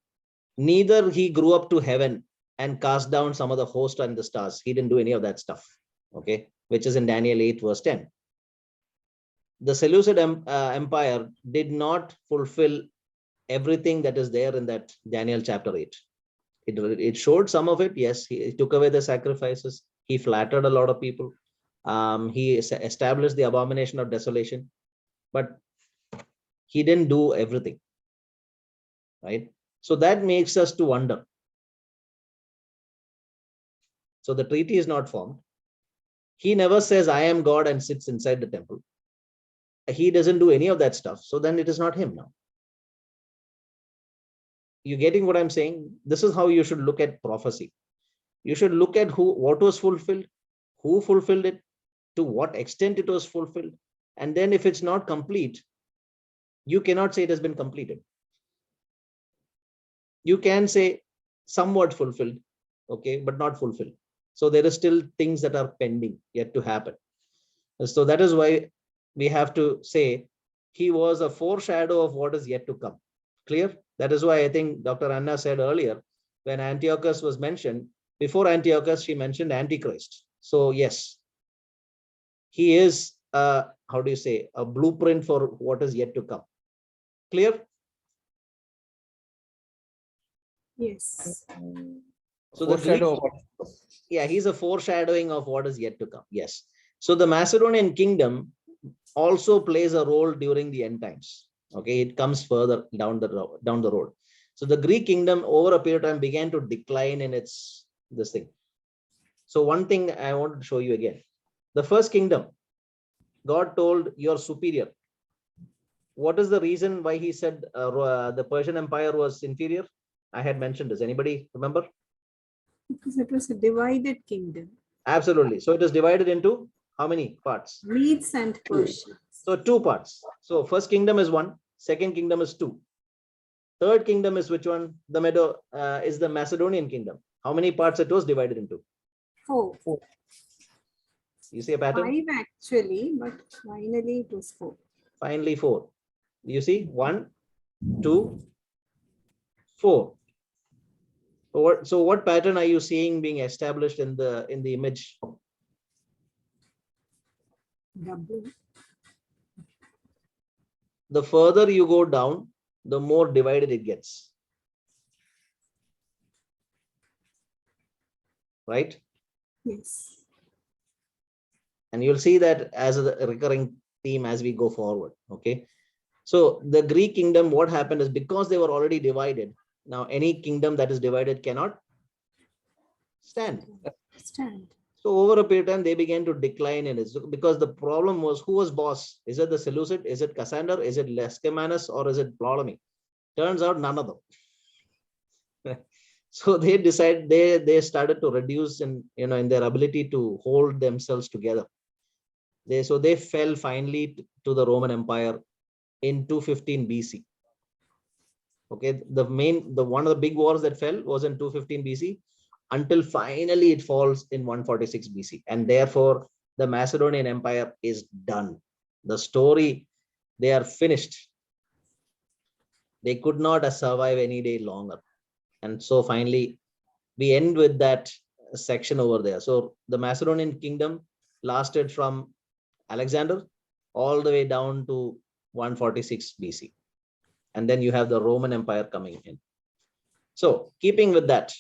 [SPEAKER 1] neither he grew up to heaven and cast down some of the host and the stars. He didn't do any of that stuff. Okay, which is in Daniel 8 verse 10. The Seleucid Empire did not fulfill everything that is there in that Daniel chapter 8. It showed some of it. Yes, he took away the sacrifices. He flattered a lot of people. He established the abomination of desolation, but he didn't do everything. Right? So that makes us to wonder. So the treaty is not formed. He never says, I am God and sits inside the temple. He doesn't do any of that stuff. So then it is not him now. You getting what I'm saying? This is how you should look at prophecy. You should look at what was fulfilled, who fulfilled it, to what extent it was fulfilled. And then if it's not complete, you cannot say it has been completed. You can say somewhat fulfilled, okay, but not fulfilled. So there are still things that are pending yet to happen. So that is why we have to say he was a foreshadow of what is yet to come. Clear? That is why I think Dr. Anna said earlier, when Antiochus was mentioned, before Antiochus, she mentioned Antichrist. So yes, he is, how do you say, a blueprint for what is yet to come. Clear?
[SPEAKER 2] Yes.
[SPEAKER 1] So the Greek,
[SPEAKER 6] Foreshadow of what?
[SPEAKER 1] yeah, he's a foreshadowing of what is yet to come. Yes. So the Macedonian kingdom also plays a role during the end times. Okay, it comes further down the road. So the Greek kingdom over a period of time began to decline in this thing. So one thing I want to show you again. The first kingdom, God told you're superior. What is the reason why he said the Persian Empire was inferior? I had mentioned this. Anybody remember?
[SPEAKER 2] Because it was a divided kingdom.
[SPEAKER 1] Absolutely. So it is divided into how many parts?
[SPEAKER 2] Medes and Persians.
[SPEAKER 1] So 2 parts. So first kingdom is 1, second kingdom is 2. Third kingdom is which one? The is the Macedonian kingdom. How many parts it was divided into?
[SPEAKER 2] 4.
[SPEAKER 1] You see a pattern?
[SPEAKER 2] 5 actually, but finally it was 4.
[SPEAKER 1] Finally 4. You see 1, 2, 4. So what pattern are you seeing being established in the image?
[SPEAKER 2] Double.
[SPEAKER 1] The further you go down, the more divided it gets. Right?
[SPEAKER 2] Yes.
[SPEAKER 1] And you'll see that as a recurring theme as we go forward. Okay. So the Greek kingdom, what happened is because they were already divided. Now any kingdom that is divided cannot stand. So over a period of time, they began to decline in it because the problem was who was boss? Is it the Seleucid? Is it Cassander? Is it Leschymanos? Or is it Ptolemy? Turns out none of them. So they decided they started to reduce in their ability to hold themselves together. So they fell finally to the Roman Empire in 215 BC. Okay, one of the big wars that fell was in 215 BC until finally it falls in 146 BC. And therefore the Macedonian Empire is done. The story, they are finished. They could not survive any day longer. And so finally we end with that section over there. So the Macedonian kingdom lasted from Alexander all the way down to 146 BC. And then you have the Roman Empire coming in. So keeping with that,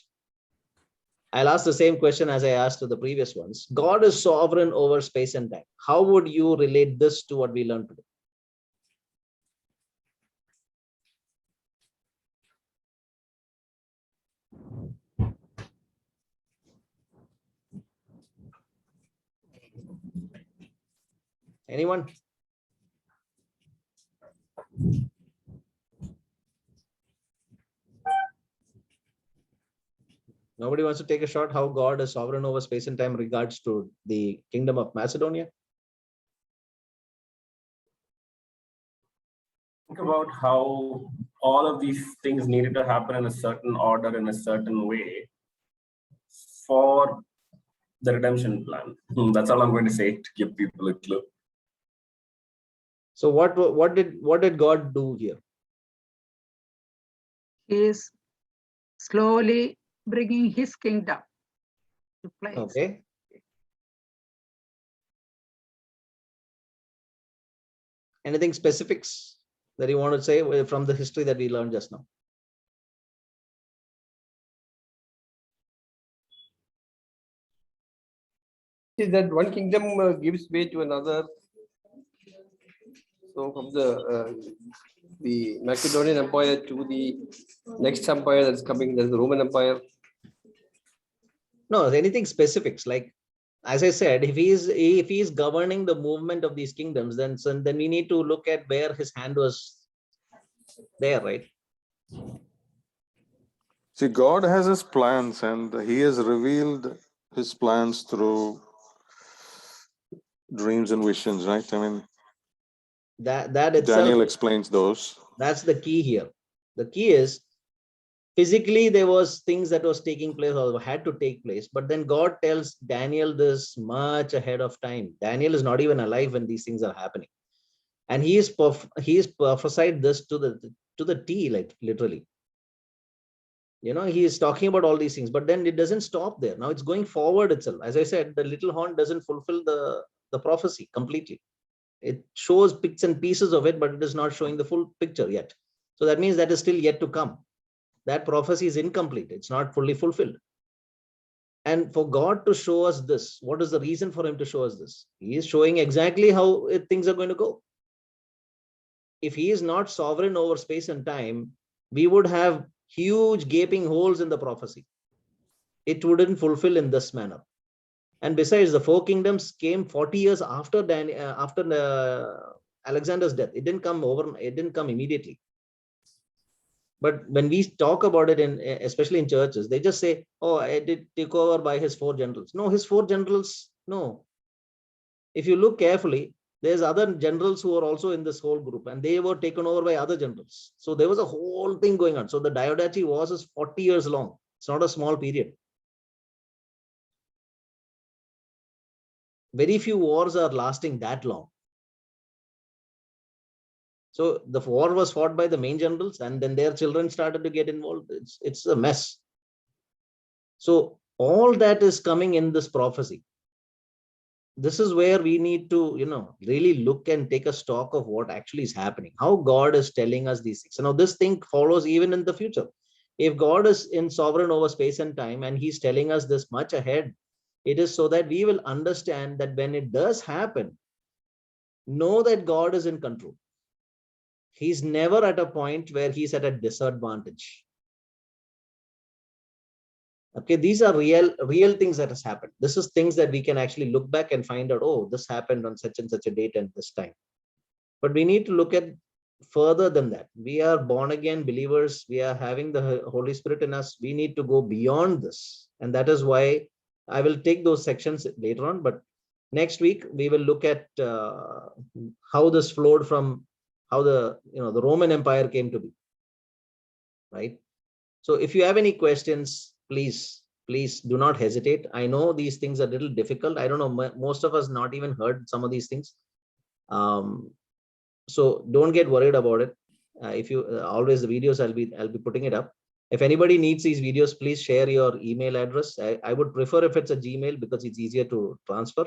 [SPEAKER 1] I'll ask the same question as I asked to the previous ones. God is sovereign over space and time. How would you relate this to what we learned today? Anyone? Nobody wants to take a shot how God is sovereign over space and time regards to the kingdom of Macedonia.
[SPEAKER 7] Think about how all of these things needed to happen in a certain order, in a certain way for the redemption plan. That's all I'm going to say to give people a clue.
[SPEAKER 1] So what did God do here?
[SPEAKER 5] He is slowly bringing his kingdom to place.
[SPEAKER 1] Okay. Anything specifics that you want to say from the history that we learned just now?
[SPEAKER 6] Is that one kingdom gives way to another. So from the Macedonian Empire to the next empire that's coming, there's the Roman Empire.
[SPEAKER 1] No, anything specifics, like, as I said, if he is governing the movement of these kingdoms, then we need to look at where his hand was there, right?
[SPEAKER 4] See, God has his plans and he has revealed his plans through dreams and visions, right? I mean,
[SPEAKER 1] That itself,
[SPEAKER 4] Daniel explains those.
[SPEAKER 1] that's the key here. The key is physically there was things that was taking place or had to take place, but then God tells Daniel this much ahead of time. Daniel is not even alive when these things are happening, and he is prophesied this to the T, like literally. You know, he is talking about all these things, but then it doesn't stop there. Now it's going forward itself. As I said, the little horn doesn't fulfill the prophecy completely. It shows bits and pieces of it, but it is not showing the full picture yet. So that means that is still yet to come. That prophecy is incomplete. It's not fully fulfilled. And for God to show us this, what is the reason for him to show us this? He is showing exactly how things are going to go. If he is not sovereign over space and time, we would have huge gaping holes in the prophecy. It wouldn't fulfill in this manner. And besides, the 4 kingdoms came 40 years after Alexander's death. It didn't come immediately. But when we talk about it, especially in churches, they just say, oh, it did take over by his 4 generals. No, his 4 generals, no. If you look carefully, there's other generals who are also in this whole group, and they were taken over by other generals. So there was a whole thing going on. So the Diadache Wars is 40 years long. It's not a small period. Very few wars are lasting that long. So the war was fought by the main generals, and then their children started to get involved. It's a mess. So all that is coming in this prophecy. This is where we need to, really look and take a stock of what actually is happening, how God is telling us these things. Now this thing follows even in the future. If God is in sovereign over space and time, and he's telling us this much ahead, it is so that we will understand that when it does happen, know that God is in control. He's never at a point where he's at a disadvantage. Okay, these are real things that has happened. This is things that we can actually look back and find out, oh, this happened on such and such a date and this time. But we need to look at further than that. We are born again believers. We are having the Holy Spirit in us. We need to go beyond this. And that is why I will take those sections later on. But next week, we will look at how this flowed from how the Roman Empire came to be. Right. So if you have any questions, please do not hesitate. I know these things are a little difficult. I don't know, most of us not even heard some of these things. So don't get worried about it. If you always the videos, I'll be putting it up. If anybody needs these videos, please share your email address. I would prefer if it's a Gmail because it's easier to transfer.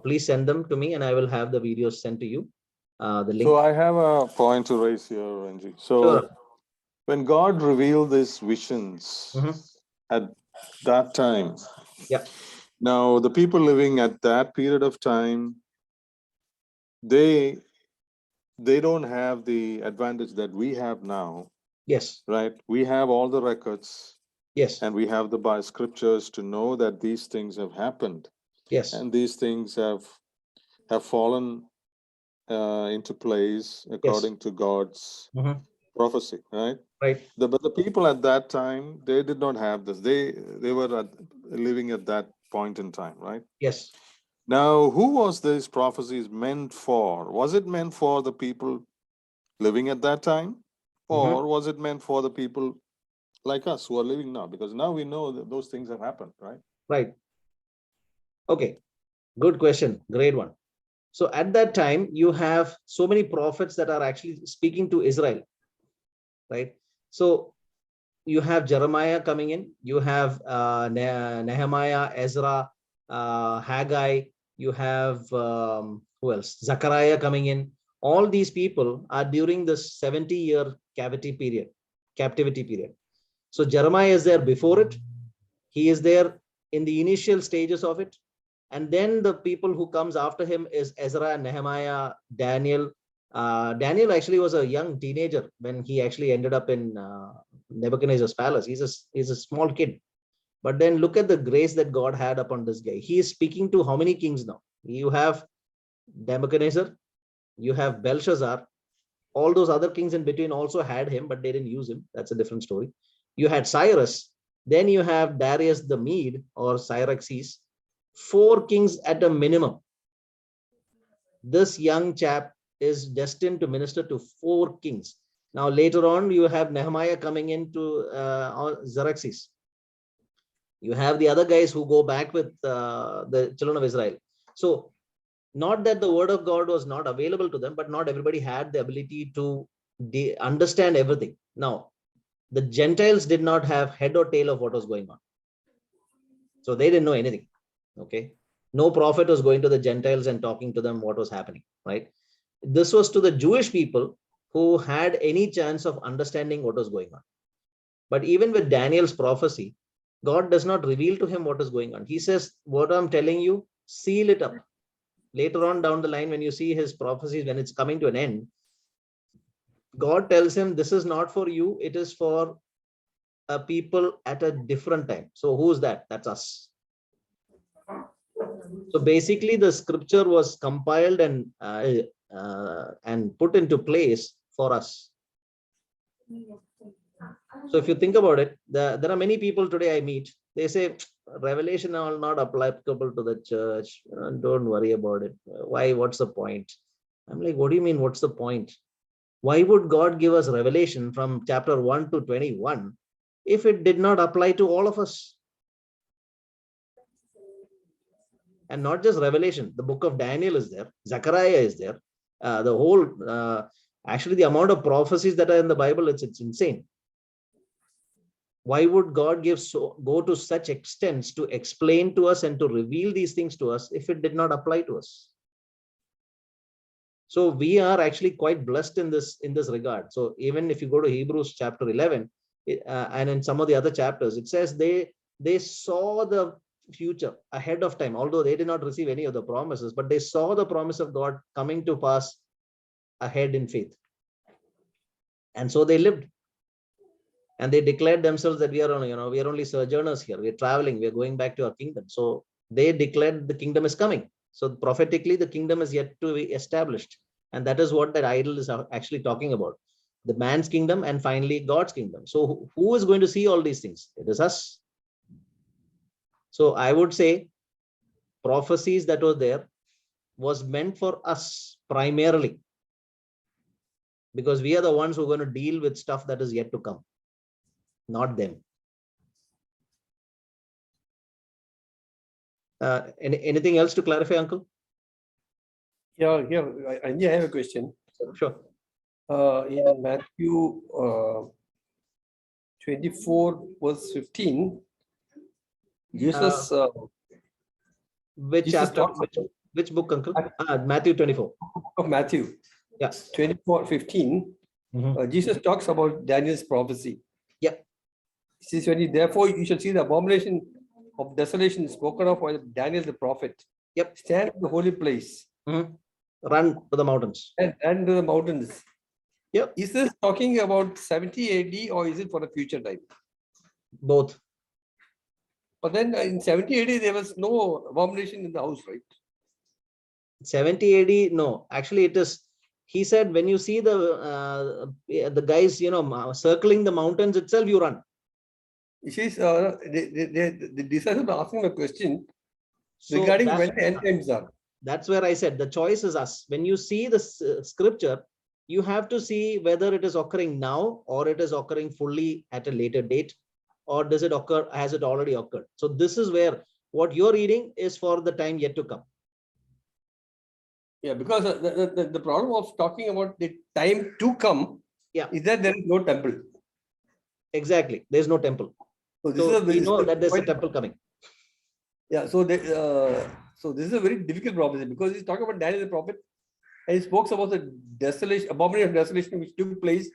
[SPEAKER 1] Please send them to me and I will have the videos sent to you. The link.
[SPEAKER 4] So I have a point to raise here, Renji. So
[SPEAKER 1] Sure.
[SPEAKER 4] when God revealed these visions at that time,
[SPEAKER 1] Yeah.
[SPEAKER 4] now the people living at that period of time, they don't have the advantage that we have now.
[SPEAKER 1] Yes.
[SPEAKER 4] Right? We have all the records.
[SPEAKER 1] Yes.
[SPEAKER 4] And we have the scriptures to know that these things have happened.
[SPEAKER 1] Yes.
[SPEAKER 4] And these things have fallen into place according to God's prophecy, right?
[SPEAKER 1] Right.
[SPEAKER 4] But the people at that time, they did not have this. They were living at that point in time, right?
[SPEAKER 1] Yes.
[SPEAKER 4] Now, who was these prophecies meant for? Was it meant for the people living at that time? Or was it meant for the people like us who are living now? Because now we know that those things have happened, right?
[SPEAKER 1] Right. Okay. Good question. Great one. So at that time, you have so many prophets that are actually speaking to Israel, right? So you have Jeremiah coming in, you have Nehemiah, Ezra, Haggai, you have who else? Zechariah coming in. All these people are during the 70-year captivity period. So Jeremiah is there before it. He is there in the initial stages of it. And then the people who comes after him is Ezra, Nehemiah, Daniel. Daniel actually was a young teenager when he actually ended up in Nebuchadnezzar's palace. He's a small kid. But then look at the grace that God had upon this guy. He is speaking to how many kings now? You have Nebuchadnezzar, you have Belshazzar. All those other kings in between also had him, but they didn't use him. That's a different story. You had Cyrus. Then you have Darius the Mede or Cyaxares. 4 kings at a minimum. This young chap is destined to minister to 4 kings. Now later on, you have Nehemiah coming into Xerxes. You have the other guys who go back with the children of Israel. So not that the word of God was not available to them, but not everybody had the ability to understand everything. Now, the Gentiles did not have head or tail of what was going on. So they didn't know anything. Okay. No prophet was going to the Gentiles and talking to them what was happening, right? This was to the Jewish people who had any chance of understanding what was going on. But even with Daniel's prophecy, God does not reveal to him what is going on. He says, what I'm telling you, seal it up. Later on down the line, when you see his prophecies, when it's coming to an end, God tells him, this is not for you. It is for a people at a different time. So who's that? That's us. So basically the scripture was compiled and put into place for us. So if you think about it, there are many people today I meet, they say, Revelation are not applicable to the church. Don't worry about it. Why? What's the point? I'm like, what do you mean? What's the point? Why would God give us Revelation from chapter 1 to 21 if it did not apply to all of us? And not just Revelation, the book of Daniel is there, Zechariah is there. The whole, actually the amount of prophecies that are in the Bible, it's insane. Why would God go to such extents to explain to us and to reveal these things to us if it did not apply to us? So we are actually quite blessed in this regard. So even if you go to Hebrews chapter 11, and in some of the other chapters, it says they saw the future ahead of time, although they did not receive any of the promises, but they saw the promise of God coming to pass ahead in faith. And so they lived. And they declared themselves that we are only sojourners here. We're traveling, we're going back to our kingdom. So they declared the kingdom is coming. So prophetically, the kingdom is yet to be established. And that is what that idol is actually talking about. The man's kingdom and finally God's kingdom. So who is going to see all these things? It is us. So I would say prophecies that were there was meant for us primarily, because we are the ones who are going to deal with stuff that is yet to come, not them. Anything else to clarify, Uncle?
[SPEAKER 6] Yeah, I have a question.
[SPEAKER 1] Sure.
[SPEAKER 6] In Matthew 24 verse 15, Jesus
[SPEAKER 1] Which
[SPEAKER 6] Jesus
[SPEAKER 1] chapter?
[SPEAKER 6] talks about-
[SPEAKER 1] Which book, Uncle? Matthew 24.
[SPEAKER 6] of Matthew
[SPEAKER 1] Yeah.
[SPEAKER 6] 24:15, Jesus talks about Daniel's prophecy.
[SPEAKER 1] Yeah.
[SPEAKER 6] He says, therefore you shall see the abomination of desolation spoken of by Daniel the prophet.
[SPEAKER 1] Yep.
[SPEAKER 6] Stand in the holy place
[SPEAKER 1] Run to the mountains.
[SPEAKER 6] and to the mountains.
[SPEAKER 1] Yep.
[SPEAKER 6] Is this talking about 70 AD or is it for a future time?
[SPEAKER 1] Both.
[SPEAKER 6] But then in 70 AD, there was no abomination in the house, right?
[SPEAKER 1] 70 AD, no. Actually, it is He said, when you see the guys, circling the mountains itself, you run.
[SPEAKER 6] He says, the disciples are asking a question
[SPEAKER 1] So
[SPEAKER 6] regarding
[SPEAKER 1] that-
[SPEAKER 6] when the end times are.
[SPEAKER 1] that's where I said the choice is us. When you see the scripture, you have to see whether it is occurring now or it is occurring fully at a later date, or does it occur, has it already occurred? So this is where what you're reading is for the time yet to come.
[SPEAKER 6] Yeah, because the problem of talking about the time to come
[SPEAKER 1] Yeah.
[SPEAKER 6] is that there is no temple.
[SPEAKER 1] Exactly. There's no temple.
[SPEAKER 6] So this is
[SPEAKER 1] So
[SPEAKER 6] a
[SPEAKER 1] we
[SPEAKER 6] very
[SPEAKER 1] know that there's a
[SPEAKER 6] quite-
[SPEAKER 1] temple coming.
[SPEAKER 6] Yeah, so so this is a very difficult proposition because he's talking about Daniel the prophet, and he spoke about the desolation, abomination of desolation which took place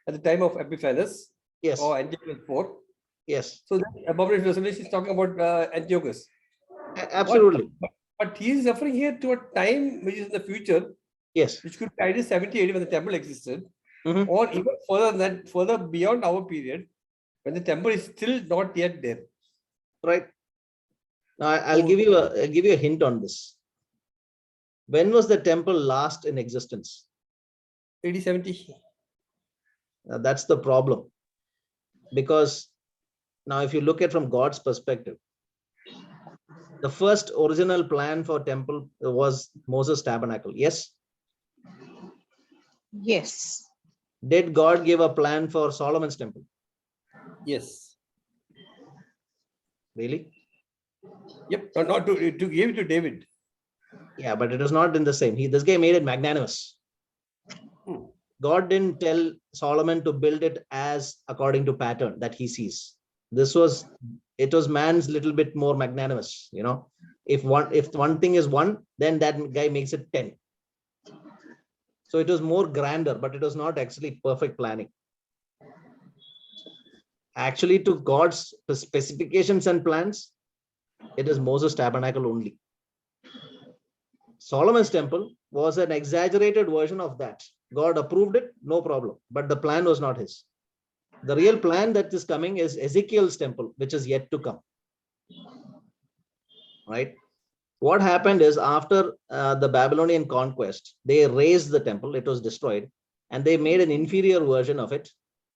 [SPEAKER 6] at the time of Epiphanes
[SPEAKER 1] Yes.
[SPEAKER 6] or Antiochus IV.
[SPEAKER 1] Yes.
[SPEAKER 6] So that abomination of desolation is talking about Antiochus.
[SPEAKER 1] Absolutely.
[SPEAKER 6] But he is referring here to a time which is in the future,
[SPEAKER 1] Yes.
[SPEAKER 6] which could be either 70 AD when the temple existed,
[SPEAKER 1] Mhm.
[SPEAKER 6] or even further than that, further beyond our period, when the temple is still not yet there.
[SPEAKER 1] Right. Now I'll give you a hint on this. When was the temple last in existence?
[SPEAKER 6] 80, 70.
[SPEAKER 1] That's the problem. Because now if you look at from God's perspective, the first original plan for temple was Moses' tabernacle. Yes.
[SPEAKER 5] Yes.
[SPEAKER 1] Did God give a plan for Solomon's temple?
[SPEAKER 6] Yes.
[SPEAKER 1] Really?
[SPEAKER 6] Yep. Not to give it to David.
[SPEAKER 1] Yeah, but it is not in the same. This guy made it magnanimous.
[SPEAKER 6] Hmm.
[SPEAKER 1] God didn't tell Solomon to build it as according to pattern that he sees. It was man's little bit more magnanimous. If one thing is one, then that guy makes it 10. So it was more grander, but it was not actually perfect planning. Actually, to God's specifications and plans, it is Moses' tabernacle only. Solomon's temple was an exaggerated version of that. God approved it, no problem, but the plan was not his. The real plan that is coming is Ezekiel's temple, which is yet to come. Right? What happened is after the Babylonian conquest, they razed the temple, it was destroyed, and they made an inferior version of it.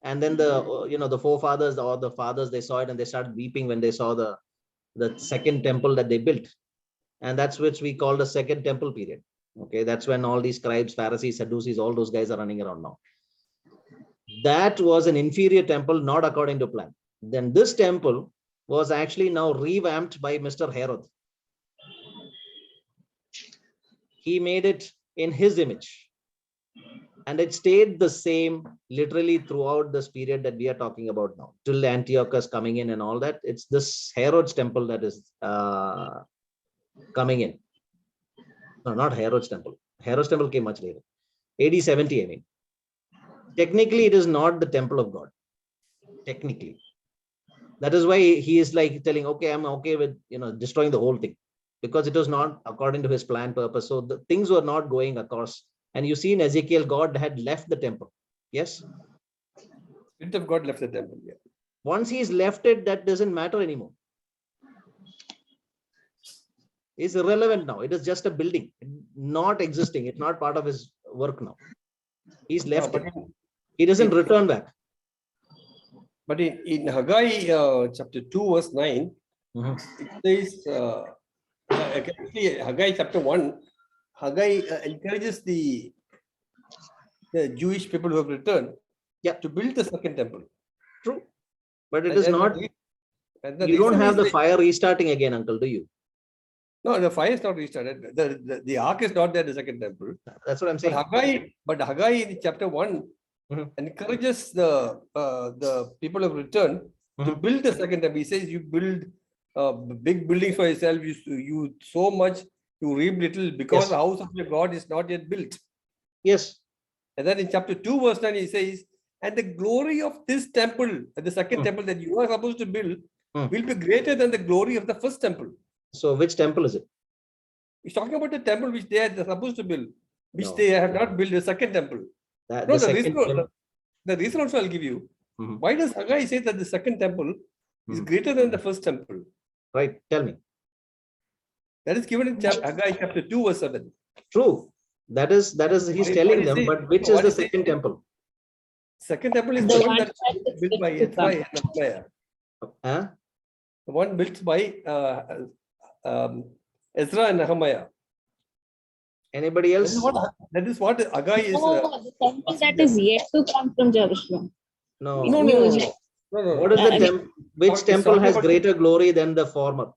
[SPEAKER 1] And then the forefathers or the fathers, they saw it and they started weeping when they saw the second temple that they built. And that's which we call the second temple period. Okay, that's when all these scribes, Pharisees, Sadducees, all those guys are running around now. That was an inferior temple, not according to plan. Then this temple was actually now revamped by Mr. Herod. He made it in his image. And it stayed the same literally throughout this period that we are talking about now, till Antiochus coming in and all that. It's this Herod's temple that is coming in. No, not Herod's temple. Herod's temple came much later. AD 70, I mean. Technically, it is not the temple of God. Technically. That is why he is like telling, okay, I'm okay with destroying the whole thing. Because it was not according to his plan purpose. So the things were not going across. And you see in Ezekiel, God had left the temple. Yes.
[SPEAKER 6] Spirit of God left the temple. Yeah.
[SPEAKER 1] Once he's left it, that doesn't matter anymore. It's irrelevant now. It is just a building, not existing. It's not part of his work now. He's left it. He doesn't return back.
[SPEAKER 6] But in Haggai chapter 2, verse 9, it says, actually, Haggai chapter 1, Haggai encourages the Jewish people who have returned to build the second temple.
[SPEAKER 1] True. But it is not, you don't have the fire restarting again, uncle, do you?
[SPEAKER 6] No, the fire is not restarted. The ark is not there in the second temple.
[SPEAKER 1] That's what I'm saying.
[SPEAKER 6] But Haggai in chapter 1 encourages the people who have returned to build the second temple. He says you build big buildings for yourself, you so much, you reap little because the house of your God is not yet built.
[SPEAKER 1] Yes.
[SPEAKER 6] And then in chapter 2, verse 9, he says, and the glory of this temple, the second temple that you are supposed to build, will be greater than the glory of the first temple.
[SPEAKER 1] So which temple is it?
[SPEAKER 6] He's talking about the temple which they are supposed to build, which they have not built, the second temple. The reason also I'll give you. Why does Haggai say that the second temple is greater than the first temple?
[SPEAKER 1] Right, tell me.
[SPEAKER 6] That is given in Haggai chapter 2, verse 7.
[SPEAKER 1] True. That is he's
[SPEAKER 6] Why-
[SPEAKER 1] telling
[SPEAKER 6] what is
[SPEAKER 1] them,
[SPEAKER 6] it?
[SPEAKER 1] but which
[SPEAKER 6] No,
[SPEAKER 1] is
[SPEAKER 6] what
[SPEAKER 1] the
[SPEAKER 6] is it?
[SPEAKER 1] second temple?
[SPEAKER 6] Second temple is
[SPEAKER 8] The
[SPEAKER 6] the one
[SPEAKER 8] one
[SPEAKER 6] that
[SPEAKER 8] that is
[SPEAKER 6] built by
[SPEAKER 8] yet to come.
[SPEAKER 6] Ezra and Nehemiah.
[SPEAKER 1] Huh?
[SPEAKER 6] The one built by Ezra and Nehemiah.
[SPEAKER 1] Anybody else?
[SPEAKER 6] That is what Haggai is.
[SPEAKER 8] Oh, the temple that is yet to come from Jerusalem.
[SPEAKER 1] No.
[SPEAKER 6] No, no,
[SPEAKER 8] New
[SPEAKER 6] no,
[SPEAKER 8] Jerusalem.
[SPEAKER 6] no, no, no.
[SPEAKER 1] What is the
[SPEAKER 8] I mean-
[SPEAKER 1] which
[SPEAKER 6] It's
[SPEAKER 1] temple
[SPEAKER 6] talking
[SPEAKER 1] has
[SPEAKER 6] about-
[SPEAKER 1] greater glory than the former?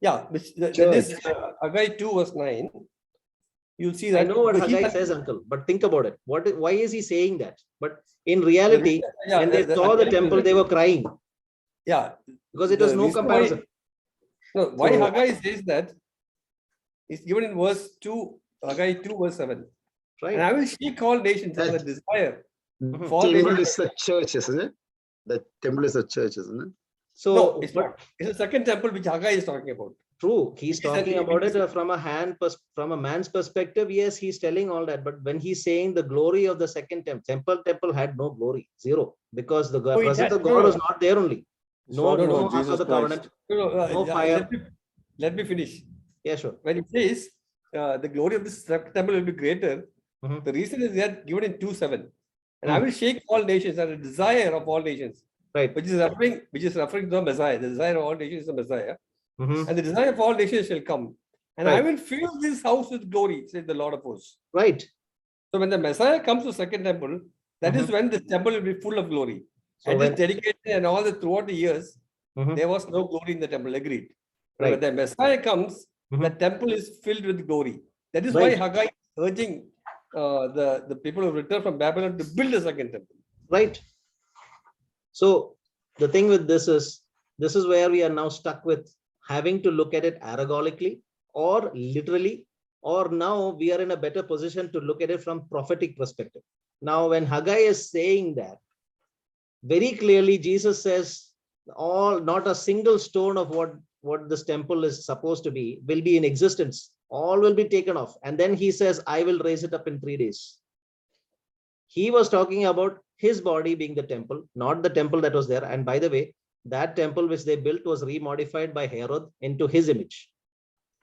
[SPEAKER 6] Yeah, that is Haggai 2 verse 9. You'll see that.
[SPEAKER 1] I know what
[SPEAKER 6] he
[SPEAKER 1] Haggai
[SPEAKER 6] had-
[SPEAKER 1] says, uncle, but think about it. Why is he saying that? But in reality,
[SPEAKER 6] Yeah,
[SPEAKER 1] when they saw the temple, they were crying
[SPEAKER 6] Yeah.
[SPEAKER 1] because it was
[SPEAKER 6] The
[SPEAKER 1] no
[SPEAKER 6] reason
[SPEAKER 1] comparison.
[SPEAKER 6] No, why
[SPEAKER 1] So-
[SPEAKER 6] Haggai says that is given in verse 2, Haggai 2 verse 7. And
[SPEAKER 1] Right?
[SPEAKER 6] I will shake all nations as a desire.
[SPEAKER 1] Mhm.
[SPEAKER 6] For
[SPEAKER 9] Temple
[SPEAKER 6] nations.
[SPEAKER 9] is a church, isn't it? The temple is a church, isn't it?
[SPEAKER 1] So,
[SPEAKER 6] No, it's
[SPEAKER 1] but
[SPEAKER 6] not. It's the second temple which Haggai is talking about.
[SPEAKER 1] true, he's
[SPEAKER 6] It is an
[SPEAKER 1] talking about it
[SPEAKER 6] image.
[SPEAKER 1] from a man's perspective. Yes, he's telling all that. But when he's saying the glory of the second temple had no glory, zero, because the
[SPEAKER 6] it
[SPEAKER 1] presence
[SPEAKER 6] had-
[SPEAKER 1] of
[SPEAKER 6] no,
[SPEAKER 1] God
[SPEAKER 6] no.
[SPEAKER 1] was not there only.
[SPEAKER 4] It's
[SPEAKER 1] No,
[SPEAKER 4] talking
[SPEAKER 1] no
[SPEAKER 4] about
[SPEAKER 1] Ark of
[SPEAKER 4] Jesus
[SPEAKER 1] the
[SPEAKER 4] Christ.
[SPEAKER 1] covenant.
[SPEAKER 6] No,
[SPEAKER 1] No fire.
[SPEAKER 6] Let me finish.
[SPEAKER 1] Yeah, sure.
[SPEAKER 6] When it says the glory of this temple will be greater,
[SPEAKER 1] Mhm.
[SPEAKER 6] the reason is that given in 2:7. And I
[SPEAKER 1] Hmm.
[SPEAKER 6] will shake all nations and the desire of all nations,
[SPEAKER 1] Right.
[SPEAKER 6] which is referring to the Messiah. The desire of all nations is the Messiah.
[SPEAKER 1] Mhm.
[SPEAKER 6] And the desire of all nations shall come. And I
[SPEAKER 1] Right.
[SPEAKER 6] will fill this house with glory, says the Lord of hosts.
[SPEAKER 1] Right.
[SPEAKER 6] So when the Messiah comes to second temple, that is when the temple will be full of glory.
[SPEAKER 1] So
[SPEAKER 6] And
[SPEAKER 1] when-
[SPEAKER 6] this dedication and all the throughout the years,
[SPEAKER 1] Mhm.
[SPEAKER 6] there was no glory in the temple, agreed. But when
[SPEAKER 1] Right.
[SPEAKER 6] the Messiah comes, the
[SPEAKER 1] Mhm.
[SPEAKER 6] temple is filled with glory. That is why
[SPEAKER 1] Right.
[SPEAKER 6] Haggai is urging the people who return from Babylon to build a second temple.
[SPEAKER 1] Right. So the thing with this is where we are now stuck with having to look at it aragolically or literally, or now we are in a better position to look at it from prophetic perspective. Now, when Haggai is saying that, very clearly Jesus says not a single stone of what this temple is supposed to be will be in existence. All will be taken off. And then he says, I will raise it up in 3 days. He was talking about his body being the temple, not the temple that was there. And by the way, that temple which they built was remodified by Herod into his image.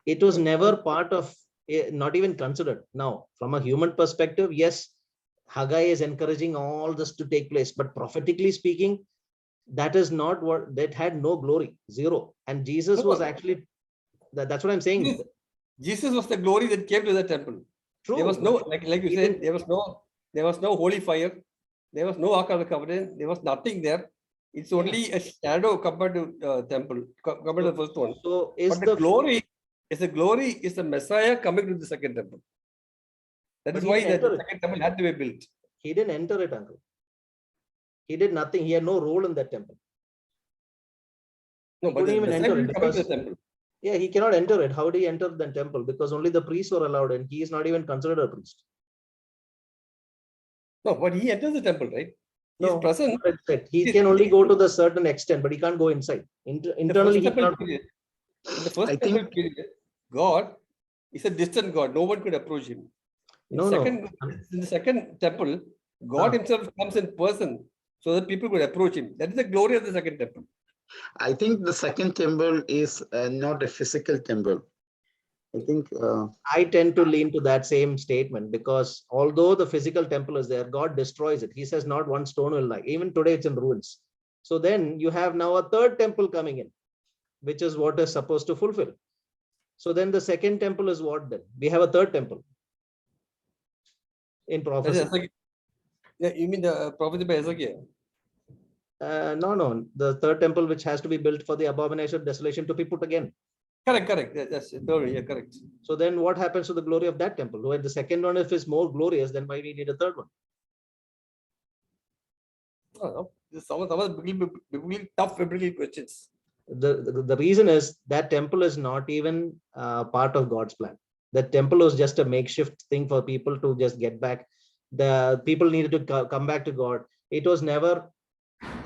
[SPEAKER 1] It was never part of, not even considered. Now, from a human perspective, yes, Haggai is encouraging all this to take place. But prophetically speaking, that is not what, that had no glory, zero. And Jesus was actually, that's what I'm saying.
[SPEAKER 6] Jesus was the glory that came to the temple.
[SPEAKER 1] True.
[SPEAKER 6] There was no, like you
[SPEAKER 1] Even-
[SPEAKER 6] said, there was no holy fire. There was no Ark of the Covenant. There was nothing there. It's only a shadow compared to temple, compared to the first one.
[SPEAKER 1] So is
[SPEAKER 6] But
[SPEAKER 1] the
[SPEAKER 6] glory is the Messiah coming to the second temple. That
[SPEAKER 1] But
[SPEAKER 6] is
[SPEAKER 1] he
[SPEAKER 6] why
[SPEAKER 1] didn't
[SPEAKER 6] the
[SPEAKER 1] enter it.
[SPEAKER 6] second temple had to be built.
[SPEAKER 1] He didn't enter it, uncle. He did nothing. He had no role in that temple.
[SPEAKER 6] No, but
[SPEAKER 1] couldn't
[SPEAKER 6] the
[SPEAKER 1] even
[SPEAKER 6] Messiah
[SPEAKER 1] enter
[SPEAKER 6] will
[SPEAKER 1] it
[SPEAKER 6] be coming to the
[SPEAKER 1] because-
[SPEAKER 6] temple.
[SPEAKER 1] Yeah, he cannot enter it. How did he enter the temple? Because only the priests were allowed, and he is not even considered a priest.
[SPEAKER 6] No, but he enters the temple, right? He's
[SPEAKER 1] No,
[SPEAKER 6] present.
[SPEAKER 1] that's it. He can only go to the certain extent, but he can't go inside. Internally, he
[SPEAKER 6] In
[SPEAKER 1] cannot.
[SPEAKER 6] the first
[SPEAKER 9] I
[SPEAKER 6] temple
[SPEAKER 9] think-
[SPEAKER 6] period, God is a distant God. No one could approach him. In
[SPEAKER 1] No,
[SPEAKER 6] in the second temple, God
[SPEAKER 1] Ah.
[SPEAKER 6] himself comes in person so that people could approach him. That is the glory of the second temple.
[SPEAKER 9] I think the second temple is not a physical temple. I think
[SPEAKER 1] I tend to lean to that same statement because although the physical temple is there, God destroys it. He says, not one stone will lie. Even today, it's in ruins. So then you have now a third temple coming in, which is what is supposed to fulfill. So then the second temple is what then? We have a third temple in
[SPEAKER 6] That is
[SPEAKER 1] prophecy.
[SPEAKER 6] Ezekiel. Yeah, you mean the prophecy by Ezekiel?
[SPEAKER 1] No. The third temple, which has to be built for the abomination of desolation to be put again.
[SPEAKER 6] Correct. That's third, yeah, correct.
[SPEAKER 1] So then what happens to the glory of that temple? When the second one, if is more glorious, then why we need a third one?
[SPEAKER 6] No. This is some of the tough biblical questions.
[SPEAKER 1] The reason is that temple is not even part of God's plan. That temple was just a makeshift thing for people to just get back. The people needed to come back to God. It was never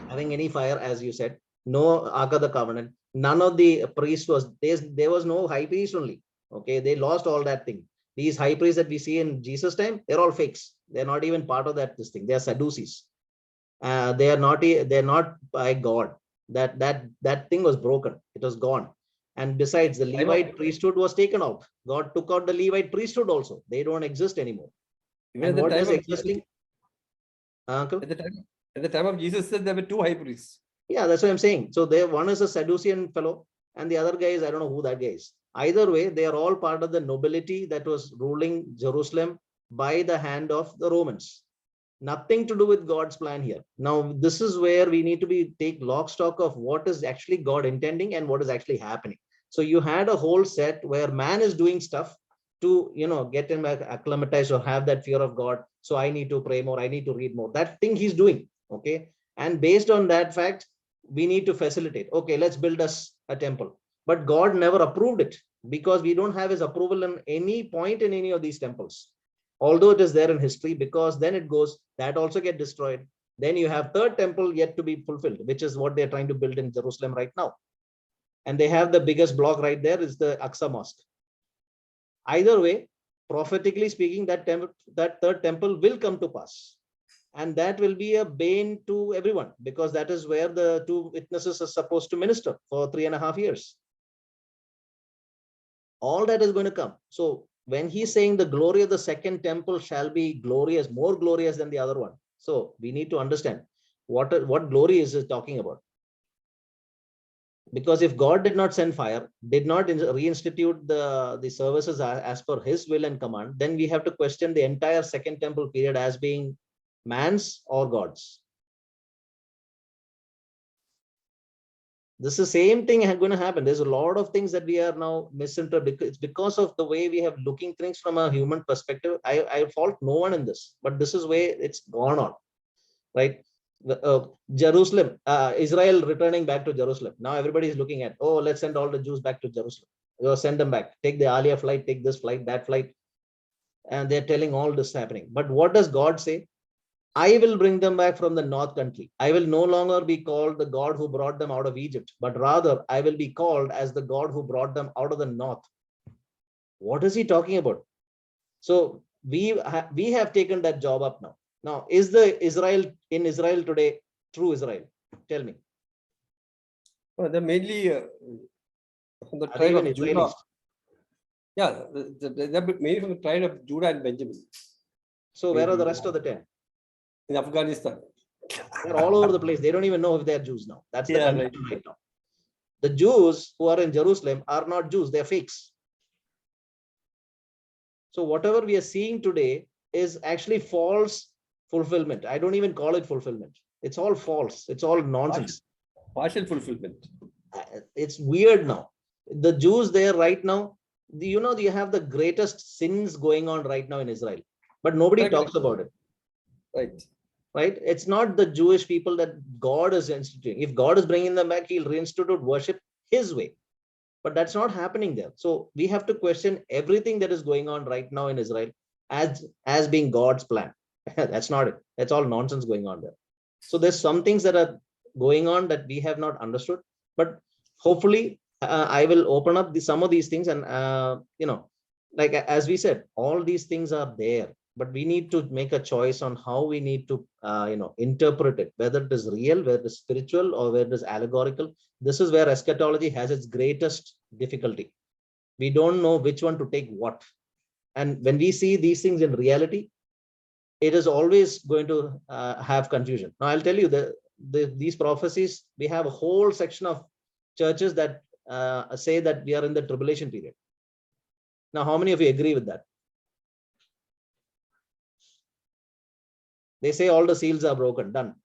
[SPEAKER 1] having any fire, as you said. No Ark of the Covenant. None of the priests there was no high priest only. Okay, they lost all that thing. These high priests that we see in Jesus' time, they're all fakes. They're not even part of this thing. They're Sadducees. They're not by God. That thing was broken. It was gone. And besides, the
[SPEAKER 6] know.
[SPEAKER 1] Levite priesthood was taken out. God took out the Levite priesthood also. They don't exist anymore.
[SPEAKER 6] Even
[SPEAKER 1] And
[SPEAKER 6] at the
[SPEAKER 1] what
[SPEAKER 6] time
[SPEAKER 1] is
[SPEAKER 6] of
[SPEAKER 1] existing? Uncle?
[SPEAKER 6] at the time of Jesus, said there were two high priests.
[SPEAKER 1] Yeah, that's what I'm saying. So there, one is a Sadducean fellow, and the other guy is, I don't know who that guy is. Either way, they are all part of the nobility that was ruling Jerusalem by the hand of the Romans. Nothing to do with God's plan here. Now, this is where we need to take lock stock of what is actually God intending and what is actually happening. So you had a whole set where man is doing stuff to, get him acclimatized or have that fear of God. So I need to pray more, I need to read more. That thing he's doing, okay? And based on that fact, we need to facilitate. Okay, let's build us a temple. But God never approved it because we don't have his approval in any point in any of these temples. Although it is there in history, because then it goes, that also get destroyed. Then you have third temple yet to be fulfilled, which is what they're trying to build in Jerusalem right now. And they have the biggest block right there is the Aqsa Mosque. Either way, prophetically speaking, that third temple will come to pass. And that will be a bane to everyone, because that is where the two witnesses are supposed to minister for 3.5 years. All that is going to come. So when he's saying the glory of the second temple shall be glorious, more glorious than the other one. So we need to understand what glory is he talking about. Because if God did not send fire, did not reinstitute the services as per his will and command, then we have to question the entire second temple period as being man's or God's. This is the same thing going to happen. There's a lot of things that we are now misinterpreting. It's because of the way we have looking things from a human perspective. I fault no one in this, but this is way it's gone on, right? Jerusalem, Israel returning back to Jerusalem. Now everybody is looking at, oh, let's send all the Jews back to Jerusalem. Send them back. Take the Aliyah flight, take this flight, that flight. And they're telling all this happening. But what does God say? I will bring them back from the north country. I will no longer be called the God who brought them out of Egypt, but rather I will be called as the God who brought them out of the north. What is he talking about? So we have taken that job up now. Now, is the Israel in Israel today true Israel? Tell me.
[SPEAKER 6] Well, they're mainly from the
[SPEAKER 1] Are they
[SPEAKER 6] tribe
[SPEAKER 1] even
[SPEAKER 6] of Judah.
[SPEAKER 1] Israelis?
[SPEAKER 6] Yeah, they're mainly from the tribe of Judah and Benjamin.
[SPEAKER 1] So where are the rest of the 10?
[SPEAKER 6] In Afghanistan.
[SPEAKER 1] They're all over the place. They don't even know if they're Jews now. That's the condition right now. The Jews who are in Jerusalem are not Jews, they're fakes. So whatever we are seeing today is actually false fulfillment. I don't even call it fulfillment. It's all false. It's all nonsense.
[SPEAKER 6] Partial fulfillment.
[SPEAKER 1] It's weird now. The Jews there right now, you have the greatest sins going on right now in Israel, but nobody talks about it. Right? It's not the Jewish people that God is instituting. If God is bringing them back, he'll reinstitute worship his way. But that's not happening there. So we have to question everything that is going on right now in Israel as being God's plan. That's not it. That's all nonsense going on there. So there's some things that are going on that we have not understood. But hopefully, I will open up some of these things. And, like as we said, all these things are there. But we need to make a choice on how we need to, interpret it, whether it is real, whether it is spiritual, or whether it is allegorical. This is where eschatology has its greatest difficulty. We don't know which one to take what. And when we see these things in reality, it is always going to have confusion. Now, I'll tell you these prophecies, we have a whole section of churches that say that we are in the tribulation period. Now, how many of you agree with that? They say all the seals are broken, done.